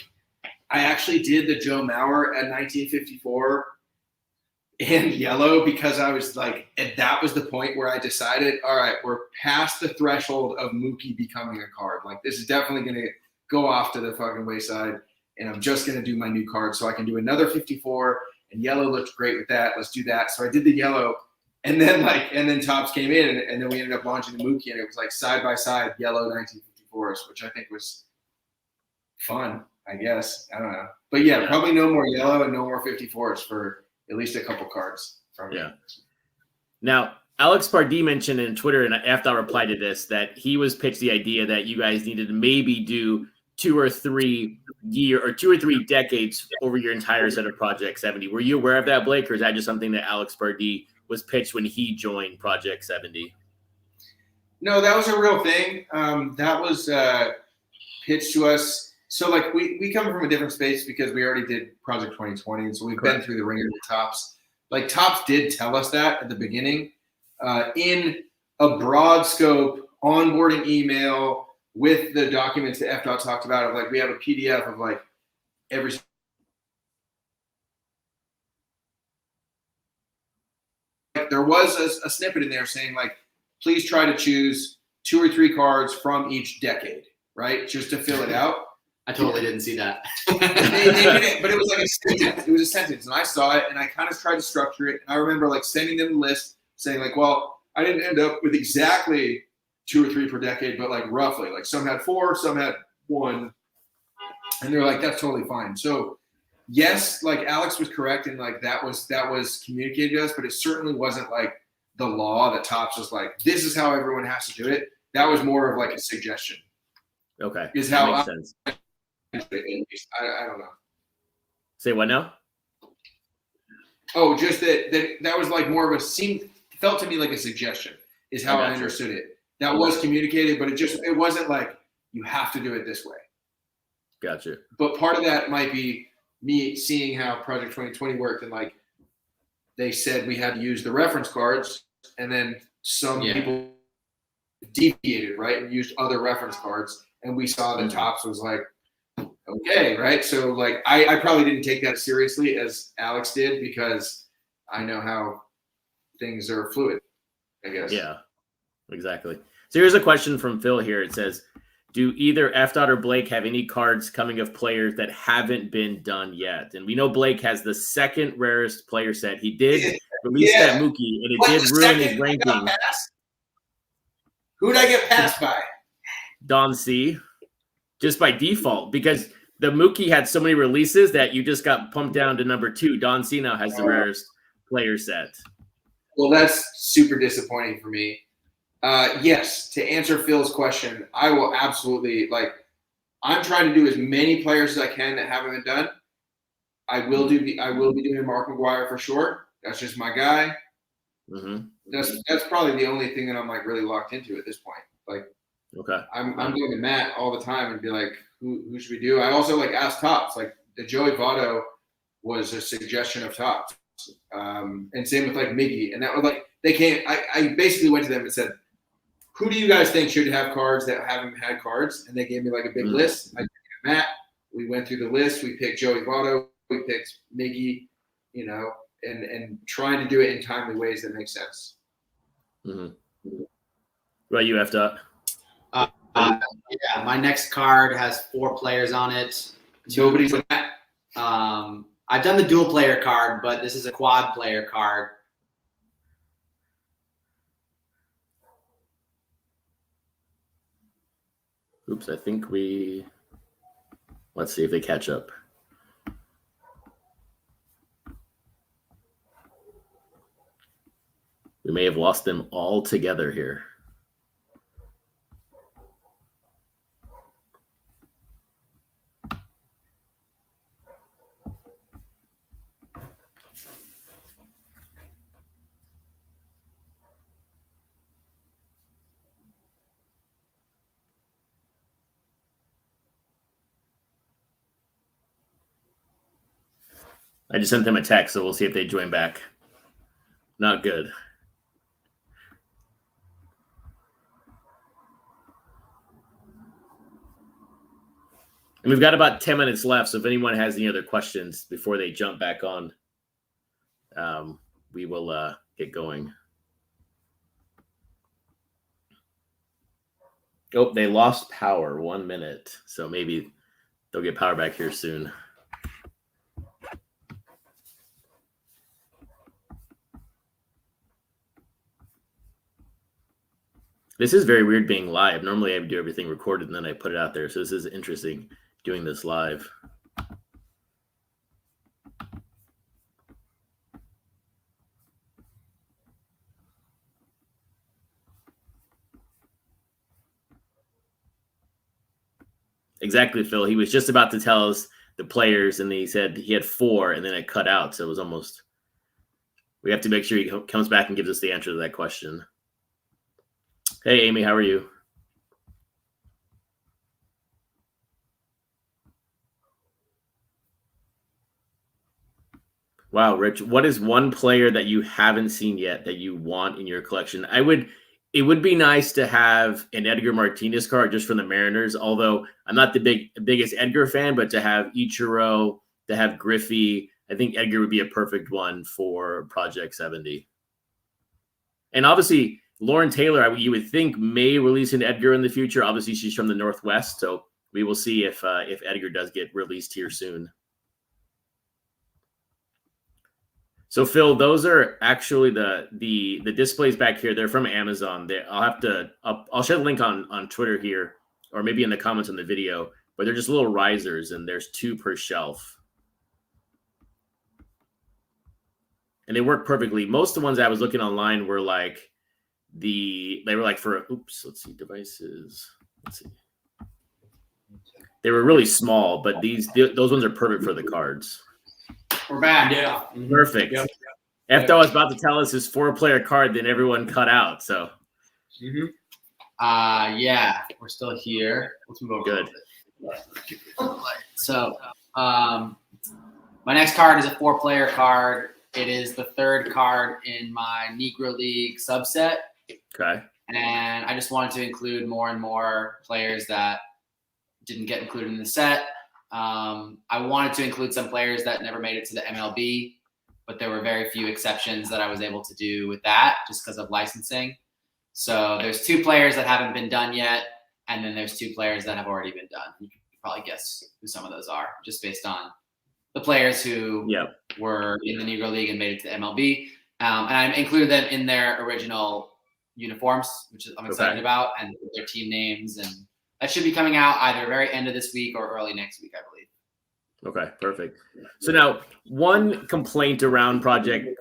I actually did the Joe Mauer at 1954 in yellow because I was like, and that was the point where I decided, all right, we're past the threshold of Mookie becoming a card. Like, this is definitely going to go off to the fucking wayside, and I'm just going to do my new card so I can do another 54, and yellow looks great with that. Let's do that. So I did the yellow, And then Topps came in, and then we ended up launching the Mookie, and it was like side by side yellow 1954s, which I think was fun. I guess, I don't know, but yeah, probably no more yellow and no more 54s for at least a couple cards from me. Now, Alex Pardee mentioned in Twitter, and Efdot replied to this, that he was pitched the idea that you guys needed to maybe do 2 or 3 decades over your entire set of Project 70. Were you aware of that, Blake, or is that just something that Alex Pardee was pitched when he joined Project 70? No, that was a real thing. That was pitched to us. So like we come from a different space because we already did Project 2020, and so we've been through the ringer with Topps. Like Topps did tell us that at the beginning. In a broad scope onboarding email with the documents that Efdot talked about, of like we have a PDF of like every there was a snippet in there saying like, please try to choose 2 or 3 cards from each decade, right? Just to fill it out. I totally didn't see that. They did it, but it was like a sentence. It was a sentence, and I saw it, and I kind of tried to structure it. And I remember like sending them the list, saying like, well, I didn't end up with exactly 2 or 3 per decade, but like roughly, like some had 4, some had 1, and they're like, that's totally fine. So yes, like Alex was correct, and like that was communicated to us, but it certainly wasn't like the law that Topps was like, this is how everyone has to do it. That was more of like a suggestion. Okay, is how makes sense. I don't know. Say what now? Oh, just that was like more of felt to me like a suggestion is how I understood it. That was communicated, but it wasn't like you have to do it this way. Gotcha. But part of that might be me seeing how Project 2020 worked, and like they said we had to use the reference cards, and then some people deviated, right, and used other reference cards, and we saw that Topps was like, okay, right? So like I probably didn't take that as seriously as Alex did because I know how things are fluid, I guess. Yeah, exactly. So here's a question from Phil here. It says, do either Efdot or Blake have any cards coming of players that haven't been done yet? And we know Blake has the second rarest player set. He did release that Mookie, and it did ruin his ranking. Who did I get passed by? Don C. Just by default, because the Mookie had so many releases that you just got pumped down to number 2. Don C now has the rarest player set. Well, that's super disappointing for me. Yes, to answer Phil's question, I will absolutely I'm trying to do as many players as I can that haven't been done. I will be doing Mark McGwire for sure. That's just my guy. Mm-hmm. That's probably the only thing that I'm like really locked into at this point. Like, okay, I'm going to Matt all the time and be like, who should we do? I also like ask Topps. Like the Joey Votto was a suggestion of Topps, and same with like Miggy. And that was like they came. I basically went to them and said, who do you guys think should have cards that haven't had cards? And they gave me like a big list. I picked Matt. We went through the list. We picked Joey Votto. We picked Miggy. You know, and trying to do it in timely ways that make sense. Mm-hmm. What about you, Efdot? Yeah, my next card has 4 players on it. Nobody's with that. I've done the dual player card, but this is a quad player card. Oops, I think let's see if they catch up. We may have lost them all together here. I just sent them a text, so we'll see if they join back. Not good. And we've got about 10 minutes left, so if anyone has any other questions before they jump back on, we will get going. Oh, they lost power 1 minute, so maybe they'll get power back here soon. This is very weird being live. Normally I would do everything recorded and then I put it out there. So this is interesting doing this live. Exactly, Phil. He was just about to tell us the players, and he said he had 4, and then it cut out. So it was almost. We have to make sure he comes back and gives us the answer to that question. Hey, Amy, how are you? Wow, Rich, what is one player that you haven't seen yet that you want in your collection? It would be nice to have an Edgar Martinez card just from the Mariners, although I'm not the biggest Edgar fan, but to have Ichiro, to have Griffey, I think Edgar would be a perfect one for Project 70. And obviously, Lauren Taylor, you would think may release an Edgar in the future. Obviously, she's from the Northwest, so we will see if Edgar does get released here soon. So Phil, those are actually the displays back here. They're from Amazon. I'll share the link on Twitter here, or maybe in the comments on the video. But they're just little risers, and there's 2 per shelf, and they work perfectly. Most of the ones I was looking online were like for let's see, devices. Let's see, they were really small, but those ones are perfect for the cards. We're back. Yeah. Perfect. Yep. Efdot was about to tell us his 4-player card, then everyone cut out. So, yeah, we're still here. Let's move over. Good. So, my next card is a 4-player card. It is the 3rd card in my Negro League subset. Okay. And I just wanted to include more and more players that didn't get included in the set. I wanted to include some players that never made it to the MLB, but there were very few exceptions that I was able to do with that just because of licensing. So there's 2 players that haven't been done yet, and then there's 2 players that have already been done. You can probably guess who some of those are just based on the players who were in the Negro League and made it to the MLB. And I included them in their original uniforms, which I'm excited about, and their team names, and that should be coming out either very end of this week or early next week, I believe. Okay, perfect. So now, one complaint around Project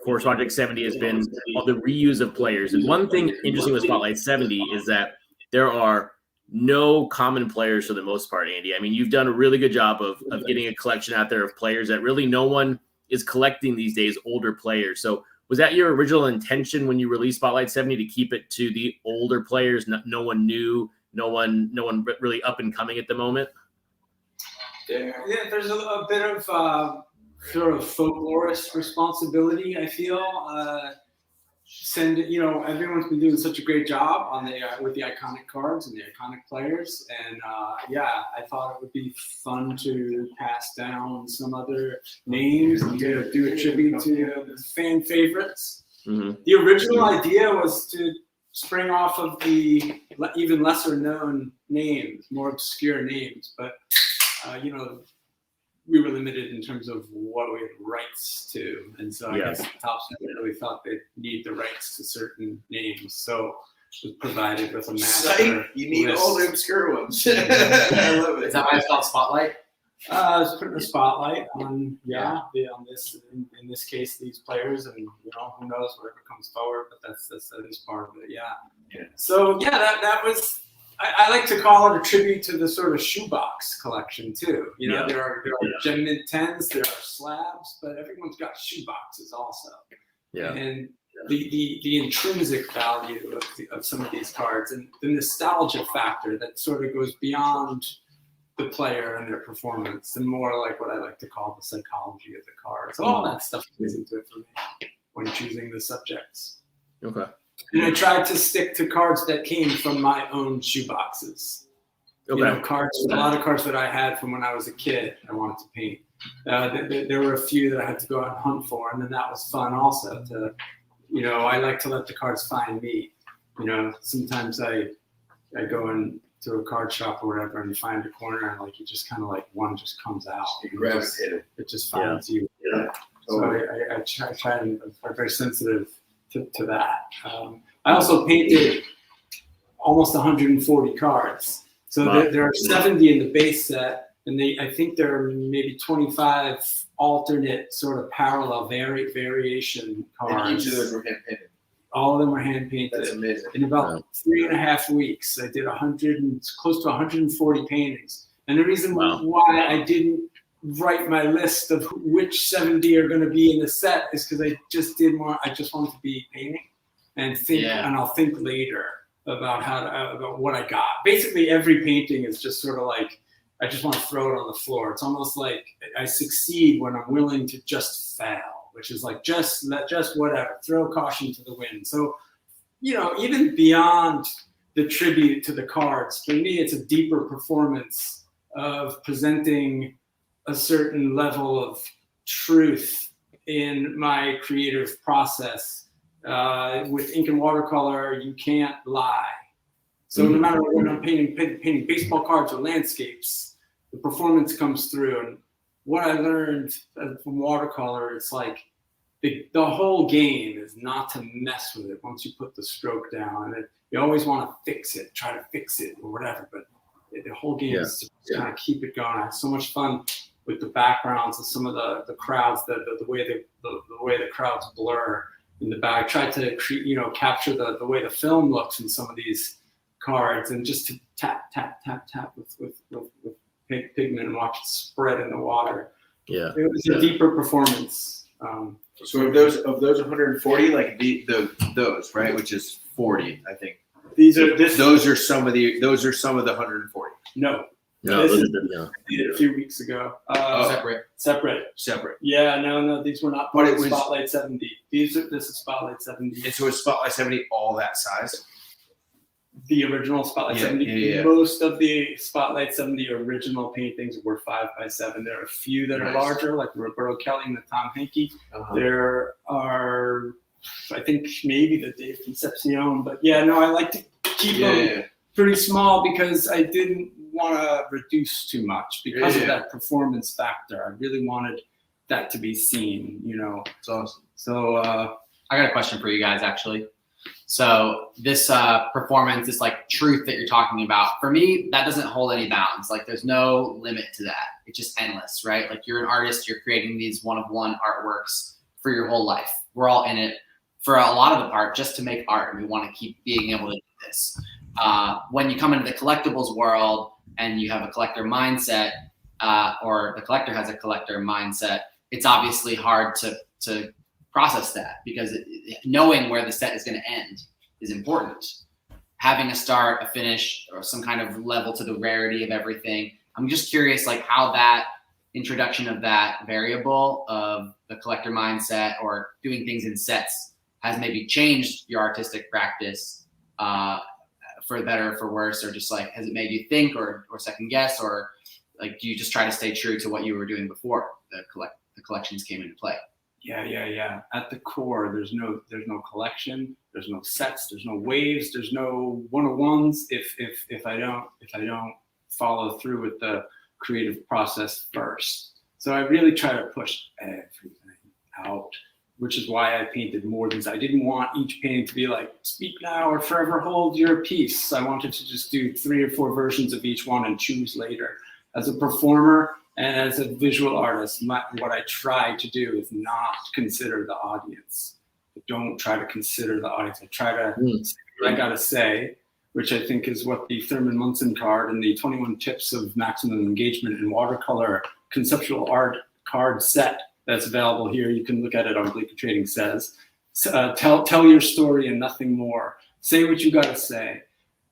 70 has been all the reuse of players. And one thing interesting with Spotlight 70 is that there are no common players for the most part, Andy. I mean, you've done a really good job of getting a collection out there of players that really no one is collecting these days, older players. So was that your original intention when you released Spotlight 70 to keep it to the older players, no one new, no one really up and coming at the moment? Yeah, there's a bit of sort of folklorist responsibility, I feel. Everyone's been doing such a great job on with the iconic cards and the iconic players, and I thought it would be fun to pass down some other names and do a tribute to fan favorites. Mm-hmm. The original idea was to spring off of the even lesser known names, more obscure names, but we were limited in terms of what we had rights to. And so I guess Topps really thought they'd need the rights to certain names. So it was provided with a master. You need list. all the obscure ones. I love it. Is that why it's called Spotlight? It's putting a spotlight on this in this case these players, and who knows whatever comes forward, but that is part of it. Yeah. So that was. I like to call it a tribute to the sort of shoebox collection too. There are Gem Mint 10s, there are slabs, but everyone's got shoeboxes also. Yeah. And the intrinsic value of some of these cards and the nostalgia factor that sort of goes beyond the player and their performance and more like what I like to call the psychology of the card. So all that stuff goes into it for me when choosing the subjects. Okay. And I tried to stick to cards that came from my own shoeboxes. Okay. A lot of cards that I had from when I was a kid, I wanted to paint. There were a few that I had to go out and hunt for, and then that was fun also. I like to let the cards find me. Sometimes I go into a card shop or whatever and find a corner, and you just kind of one just comes out. It just finds you. Yeah. So I try and I'm very sensitive to that. I also painted almost 140 cards. So Wow. there are 70 in the base set, and I think there are maybe 25 alternate sort of parallel variation cards. And each of those were hand painted. All of them were hand painted. That's amazing. In about 3.5 weeks, I did close to 140 paintings. And the reason why I didn't write my list of which 70 are going to be in the set is because I just wanted to be painting and think, and I'll think later about about what I got. Basically, every painting is just sort of like, I just want to throw it on the floor. It's almost like I succeed when I'm willing to just fail, which is like just whatever, throw caution to the wind. So, even beyond the tribute to the cards, for me, it's a deeper performance of presenting a certain level of truth in my creative process. With ink and watercolor, you can't lie. So no matter when I'm painting baseball cards or landscapes, the performance comes through. And what I learned from watercolor, it's like the whole game is not to mess with it once you put the stroke down. And you always want to fix it, try to fix it or whatever. But the whole game is to kind of keep it going. I had so much fun with the backgrounds of some of the crowds, the way the crowds blur in the back. I tried to capture the way the film looks in some of these cards, and just to tap with pigment and watch it spread in the water. Yeah, it was a deeper performance. So of those 140, like those right, which is 40, I think. Those are some of the 140. No, I did it a few weeks ago. Separate. Yeah, no, these were not part of Spotlight 70. This is Spotlight 70. And so is Spotlight 70 all that size? The original Spotlight 70. Yeah. Most of the Spotlight 70 original paintings were 5x7. There are a few that are larger, like the Roberto Kelly and the Tom Hankey. There are, I think, maybe the Dave Concepcion, but I like to keep them pretty small because I didn't want to reduce too much because of that performance factor. I really wanted that to be seen, It's awesome. So I got a question for you guys, actually. So this performance, this like truth that you're talking about, for me, that doesn't hold any bounds. Like there's no limit to that. It's just endless, right? Like you're an artist, you're creating these one-of-one artworks for your whole life. We're all in it for a lot of the part just to make art, and we want to keep being able to do this. When you come into the collectibles world and you have a collector mindset, or the collector has a collector mindset, it's obviously hard to process that, because knowing where the set is going to end is important. Having a start, a finish, or some kind of level to the rarity of everything. I'm just curious, like how that introduction of that variable of the collector mindset or doing things in sets has maybe changed your artistic practice for better or for worse, or just like, has it made you think or second guess, or like, do you just try to stay true to what you were doing before the collections came into play? Yeah. At the core, there's no collection, there's no sets, there's no waves, there's no one-on-ones if I don't follow through with the creative process first. So I really try to push everything out, which is why I painted more than I didn't want each painting to be like, speak now or forever hold your peace. I wanted to just do 3 or 4 versions of each one and choose later. As a performer and as a visual artist, what I try to do is not consider the audience. I don't try to consider the audience. I try to say what I gotta say, which I think is what the Thurman Munson card and the 21 Tips of Maximum Engagement in Watercolor conceptual art card set that's available here. You can look at it on Bleaker Trading says. Tell your story and nothing more. Say what you gotta say.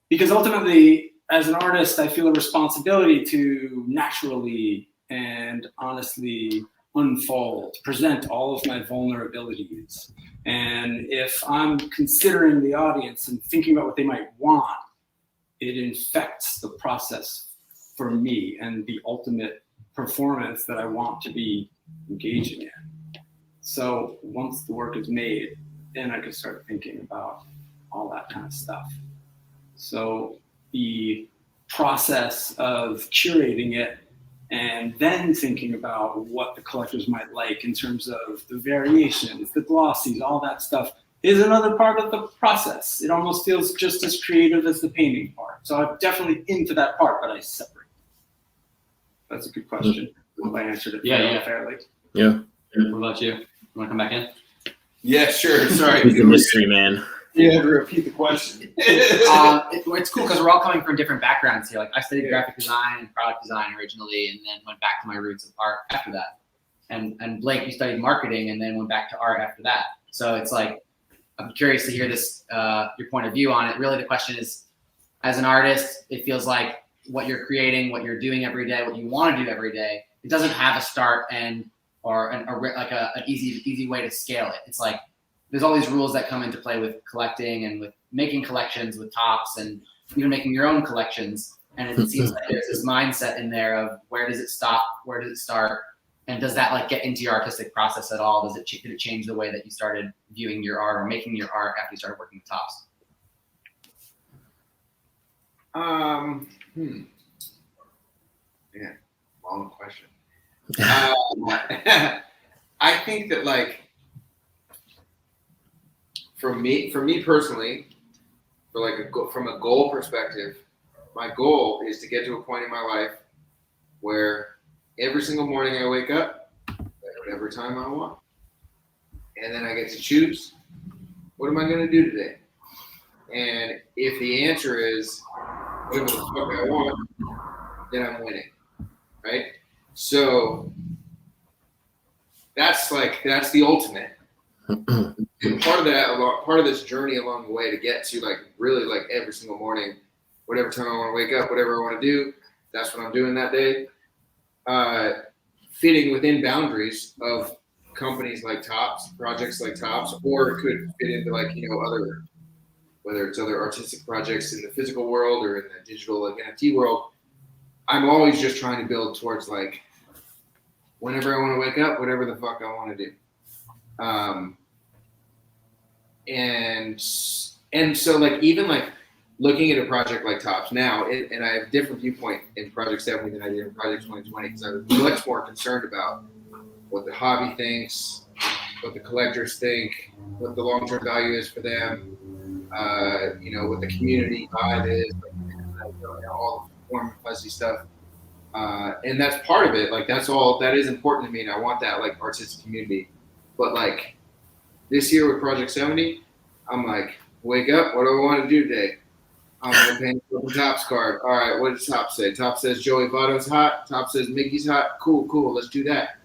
Because ultimately, as an artist, I feel a responsibility to naturally and honestly unfold, present all of my vulnerabilities. And if I'm considering the audience and thinking about what they might want, it infects the process for me and the ultimate performance that I want to be engaging in. So once the work is made, then I can start thinking about all that kind of stuff. So the process of curating it and then thinking about what the collectors might like in terms of the variations, the glossies, all that stuff, is another part of the process. It almost feels just as creative as the painting part. So I'm definitely into that part, but I separate. That's a good question. Hope I answered it fairly. Yeah. What about you? You want to come back in? Yeah, sure. Sorry. He's the mystery man. You had to repeat the question. It's cool because we're all coming from different backgrounds here. Like I studied graphic design and product design originally, and then went back to my roots of art after that. And Blake, you studied marketing and then went back to art after that. So it's like, I'm curious to hear this, your point of view on it. Really, the question is, as an artist, it feels like what you're creating, what you're doing every day, what you want to do every day, it doesn't have a start and or an easy way to scale it. It's like there's all these rules that come into play with collecting and with making collections with tops and even making your own collections. And it seems like there's this mindset in there of where does it stop, where does it start, and does that like get into your artistic process at all? Did it change the way that you started viewing your art or making your art after you started working with tops? Yeah, long question. I think that like for me personally, for like from a goal perspective, my goal is to get to a point in my life where every single morning I wake up at whatever time I want, and then I get to choose what am I going to do today. And if the answer is whatever the fuck I want, then I'm winning, right? So that's the ultimate. And part of this journey along the way to get to like really like every single morning, whatever time I want to wake up, whatever I want to do, that's what I'm doing that day. Fitting within boundaries of companies like Tops, projects like Tops, or it could fit into like, other, whether it's other artistic projects in the physical world or in the digital like NFT world. I'm always just trying to build towards like whenever I want to wake up, whatever the fuck I want to do. And so like even like looking at a project like Tops now, and I have a different viewpoint in Project 70 than I did in Project 2020 because I was much more concerned about what the hobby thinks, what the collectors think, what the long-term value is for them, what the community vibe is, all the warm and fuzzy stuff. And that's part of it. Like that is important to me, and I want that like artistic community. But like this year with Project 70, I'm like, wake up, what do I want to do today? I'm going to paint a Tops card. All right, what does Tops say? Tops says Joey Votto's hot. Tops says Mickey's hot. Cool, let's do that.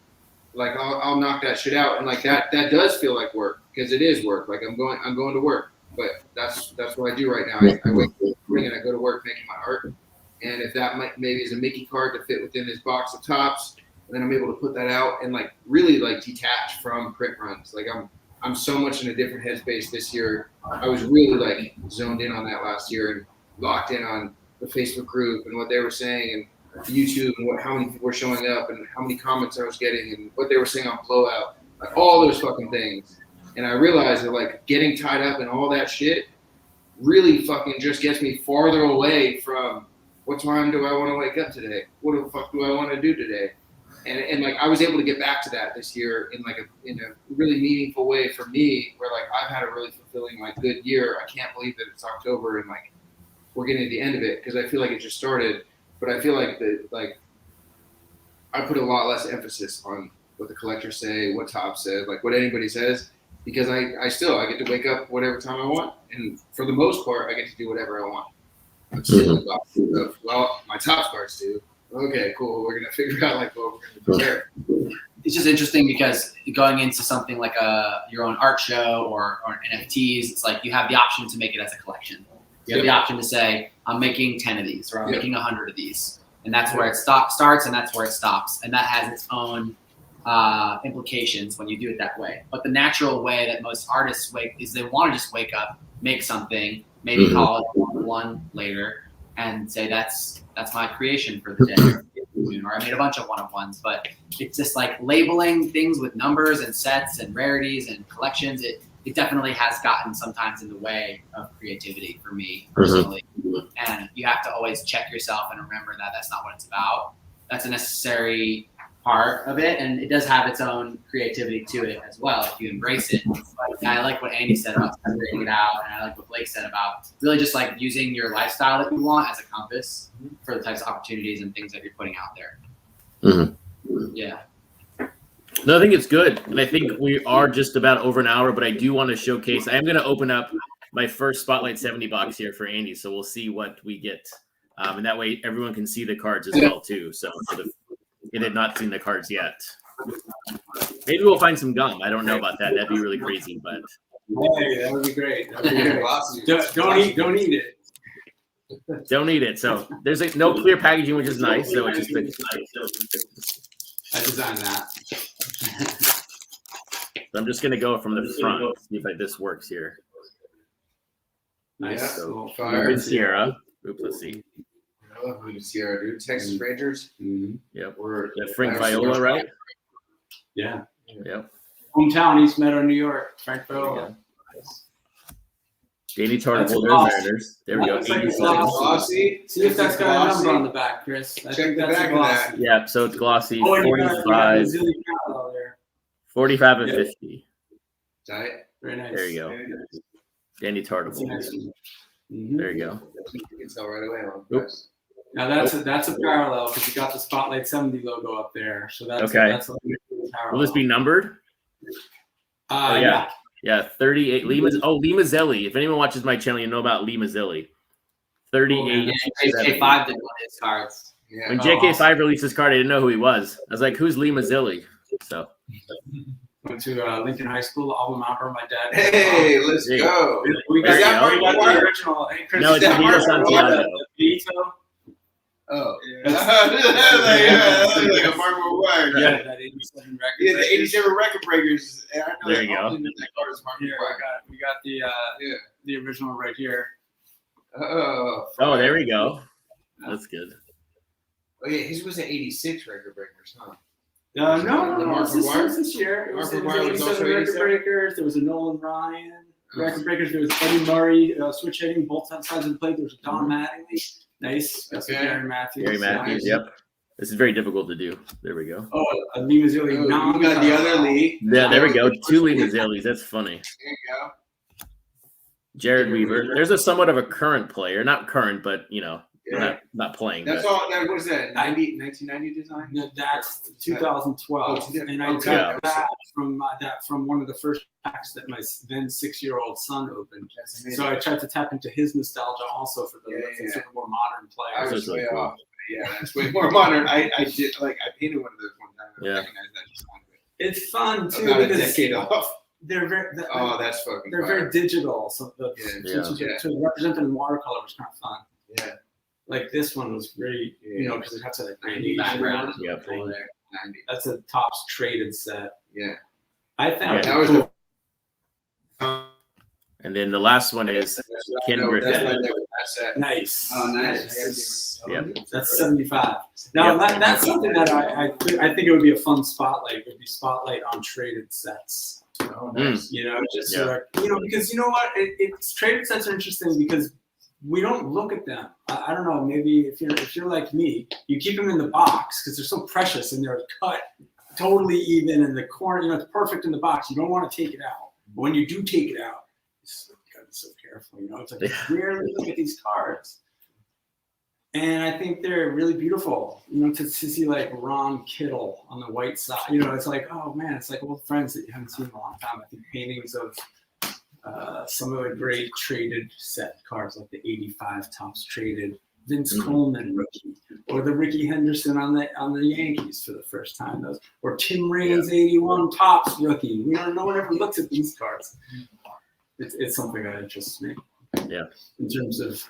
Like I'll knock that shit out, and like that does feel like work because it is work. Like I'm going to work, but that's what I do right now. I wake up and I go to work making my art, and if that maybe is a Mickey card to fit within this box of Tops, then I'm able to put that out and like really like detach from print runs. Like I'm so much in a different headspace this year. I was really like zoned in on that last year and locked in on the Facebook group and what they were saying and YouTube and how many people were showing up and how many comments I was getting and what they were saying on Blowout, like all those fucking things. And I realized that like getting tied up in all that shit really fucking just gets me farther away from what time do I want to wake up today? What the fuck do I want to do today? And like I was able to get back to that this year in a really meaningful way for me, where like I've had a really fulfilling like good year. I can't believe that it's October and like we're getting to the end of it because I feel like it just started. But I feel like I put a lot less emphasis on what the collectors say, what Top said, like what anybody says, because I get to wake up whatever time I want, and for the most part I get to do whatever I want. I'm still in the box of, well, my Top cards do. Okay, cool. We're gonna figure out like what we're gonna do there. It's just interesting because going into something like your own art show or NFTs, it's like you have the option to make it as a collection. You have the option to say, I'm making 10 of these or I'm making 100 of these. And that's where it starts and that's where it stops. And that has its own implications when you do it that way. But the natural way that most artists is they want to just wake up, make something, maybe call it one later and say that's my creation for the day. Or I made a bunch of one-of-ones. But it's just like labeling things with numbers and sets and rarities and collections. It definitely has gotten sometimes in the way of creativity for me personally. And you have to always check yourself and remember that that's not what it's about. That's a necessary part of it, and it does have its own creativity to it as well if you embrace it. And I like what Andy said about separating it out, and I like what Blake said about really just like using your lifestyle that you want as a compass for the types of opportunities and things that you're putting out there. Yeah. No, I think it's good. And I think we are just about over an hour, but I do want to showcase. I am going to open up my first Spotlight 70 box here for Andy. So we'll see what we get. And that way everyone can see the cards as well, too. So if they had not seen the cards yet. Maybe we'll find some gum. I don't know about that. That'd be really crazy, but. Hey, that would be great. That would be great. Don't eat it. Don't eat it. So there's like no clear packaging, which is nice. So it's just I designed that. So I'm just gonna go from the front, see if this works here. Nice. Yeah, So fire. Sierra. Oops, let's see. I love Voodoo Sierra, dude. Texas Rangers. Yep. We're Frank Viola, right? Yeah. Yep. Hometown, East Meadow, New York. Frank Viola. Danny Tartabull, Mariners. There we go. That's like 87. glossy. See if that's got a number on the back, Chris. I Check think the that's back a of glossy. that. Yeah, so it's glossy. Oh, and you got 45, a zillion parallel there. 45 and Yep. 50. Tight. Very nice. There you go. Danny That's a Tartabull. nice one. Mhm. There you go. You can tell right away. Oops. Now that's a parallel because you got the Spotlight 70 logo up there. So that's Okay. That's a parallel. Will this be numbered? Oh yeah. Yeah, 38. Lee Mazzelli. If anyone watches my channel, you know about Lee Mazzelli. 38. Yeah, JK5 did one of his cards. Yeah. When JK5 released his card, I didn't know who he was. I was like, who's Lee Mazzelli? So Went to Lincoln High School, alma mater. My dad. Hey, let's There you go. We There got, you we got go. the original. Hey, Chris, no, it's that Vito Mark Santiago. Vito. Oh. Yeah. That's like a Mark McGuire. Yeah, that 87 record. Yeah, the 87 record breakers. And I know There you go. that card is Mark Here, McGuire. we got the original right here. Oh, Oh, there we go. That's good. oh, yeah, his was an 86 record breakers, huh? No, Mark McGuire? this year. It was Mark McGuire was 87 also record 87? breakers. There was a Nolan Ryan record breakers. There was Eddie Murray switch hitting both sides of the plate. There was a Don Mattingly. Nice. That's Okay. Gary Matthews. Gary Matthews. Nice. Yep. This is very difficult to do. There we go. Oh, a Lee Mazzilli. Oh, you got the other Lee. Yeah, there we go. Two Lee Mazzellis. That's funny. There you go. Jared Weaver. There's a somewhat of a current player. Not current, but, you know, Yeah. not playing. That's but. all. What is that? 1990 design? No, that's 2012, Oh, and I took yeah. that from one of the first packs that my then 6-year-old son opened. That's amazing. So I tried to tap into his nostalgia also for the Yeah. sort of more modern I players. was That's really way cool. off. Yeah, that's way more modern. I did like I painted one of those one time. Yeah. I recognized that design. It's fun too About a because decade off. they're very Oh, that's fucking. they're fire. very digital. So Yeah. to represent them in watercolor was kind of fun. Yeah. Like this one was great, you know, because it has a Ninety background. Yep. Cool there. 90. That's a tops traded set. Yeah. I think Yeah. That was cool. And then the last one is Ken Griffin. That's right there with that set. Nice. Oh, nice. Yep. That's 75. Now that's something that I think it would be a fun spotlight. Would be spotlight on traded sets. Oh, nice. You know, just Yeah. because you know what, it's traded sets are interesting because we don't look at them. I don't know. Maybe if you're like me, you keep them in the box because they're so precious and they're cut totally even in the corner. You know, it's perfect in the box. You don't want to take it out. But when you do take it out, you gotta be so careful. You know, it's like you rarely look at these cards. And I think they're really beautiful, you know, to see like Ron Kittle on the white side. You know, it's like, oh man, it's like old friends that you haven't seen in a long time. I think paintings of some of the great traded set cards, like the 85 tops traded Vince Coleman rookie, or the Ricky Henderson on the Yankees for the first time, those, or Tim Raines 81 tops rookie. You know, no one ever looks at these cards. It's something that interests me. Yeah. In terms of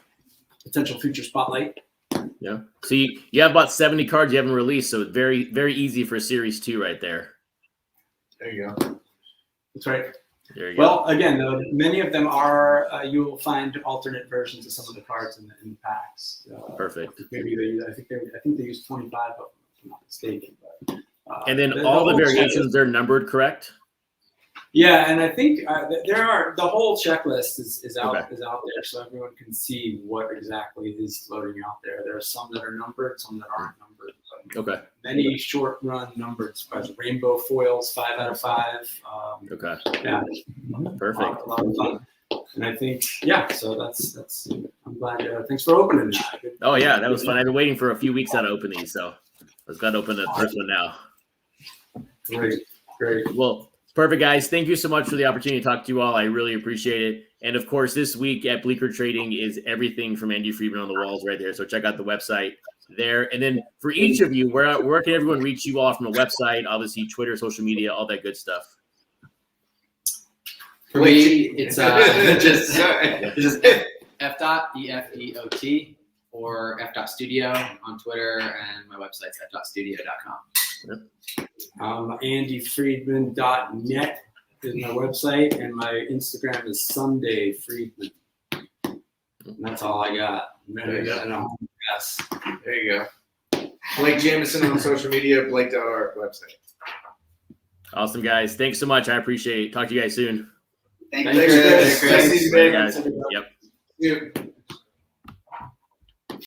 potential future spotlight. Yeah. So you have about 70 cards you haven't released, so very, very easy for Series 2 right there. There you go. That's right. There you go. Well, again, many of them are you will find alternate versions of some of the cards in the packs. Perfect. Maybe I think they use 25 of them, if I'm not mistaken. But, And then all the variations, they're numbered, correct? Yeah, and I think there are the whole checklist is out Okay. there, so everyone can see what exactly is floating out there. There are some that are numbered, some that aren't numbered. But Okay. Many short run numbered spreads, rainbow foils, 5 out of 5. Okay. Yeah, Perfect. a lot of fun. And I think, yeah, so that's. I'm glad. Thanks for opening that. Oh yeah, that was fun. I've been waiting for a few weeks now to open these, so I was glad to open the first one now. Great. Well, perfect, guys. Thank you so much for the opportunity to talk to you all. I really appreciate it. And of course, this week at Bleecker Trading is everything from Andy Friedman on the walls right there. So check out the website there. And then for each of you, where can everyone reach you all from the website? Obviously, Twitter, social media, all that good stuff. For me, it's just Efdot, EFEOT, or Efdot Studio on Twitter, and my website's efdotstudio.com. AndyFriedman.net is my website, and my Instagram is SundayFriedman. And that's all I got. There you go. Yes. There you go. Blake Jamieson on social media, Blake.art website. Awesome, guys. Thanks so much. I appreciate it. Talk to you guys soon. Thank you, Thanks, Chris. Chris. Bye, guys. Yep. Yeah.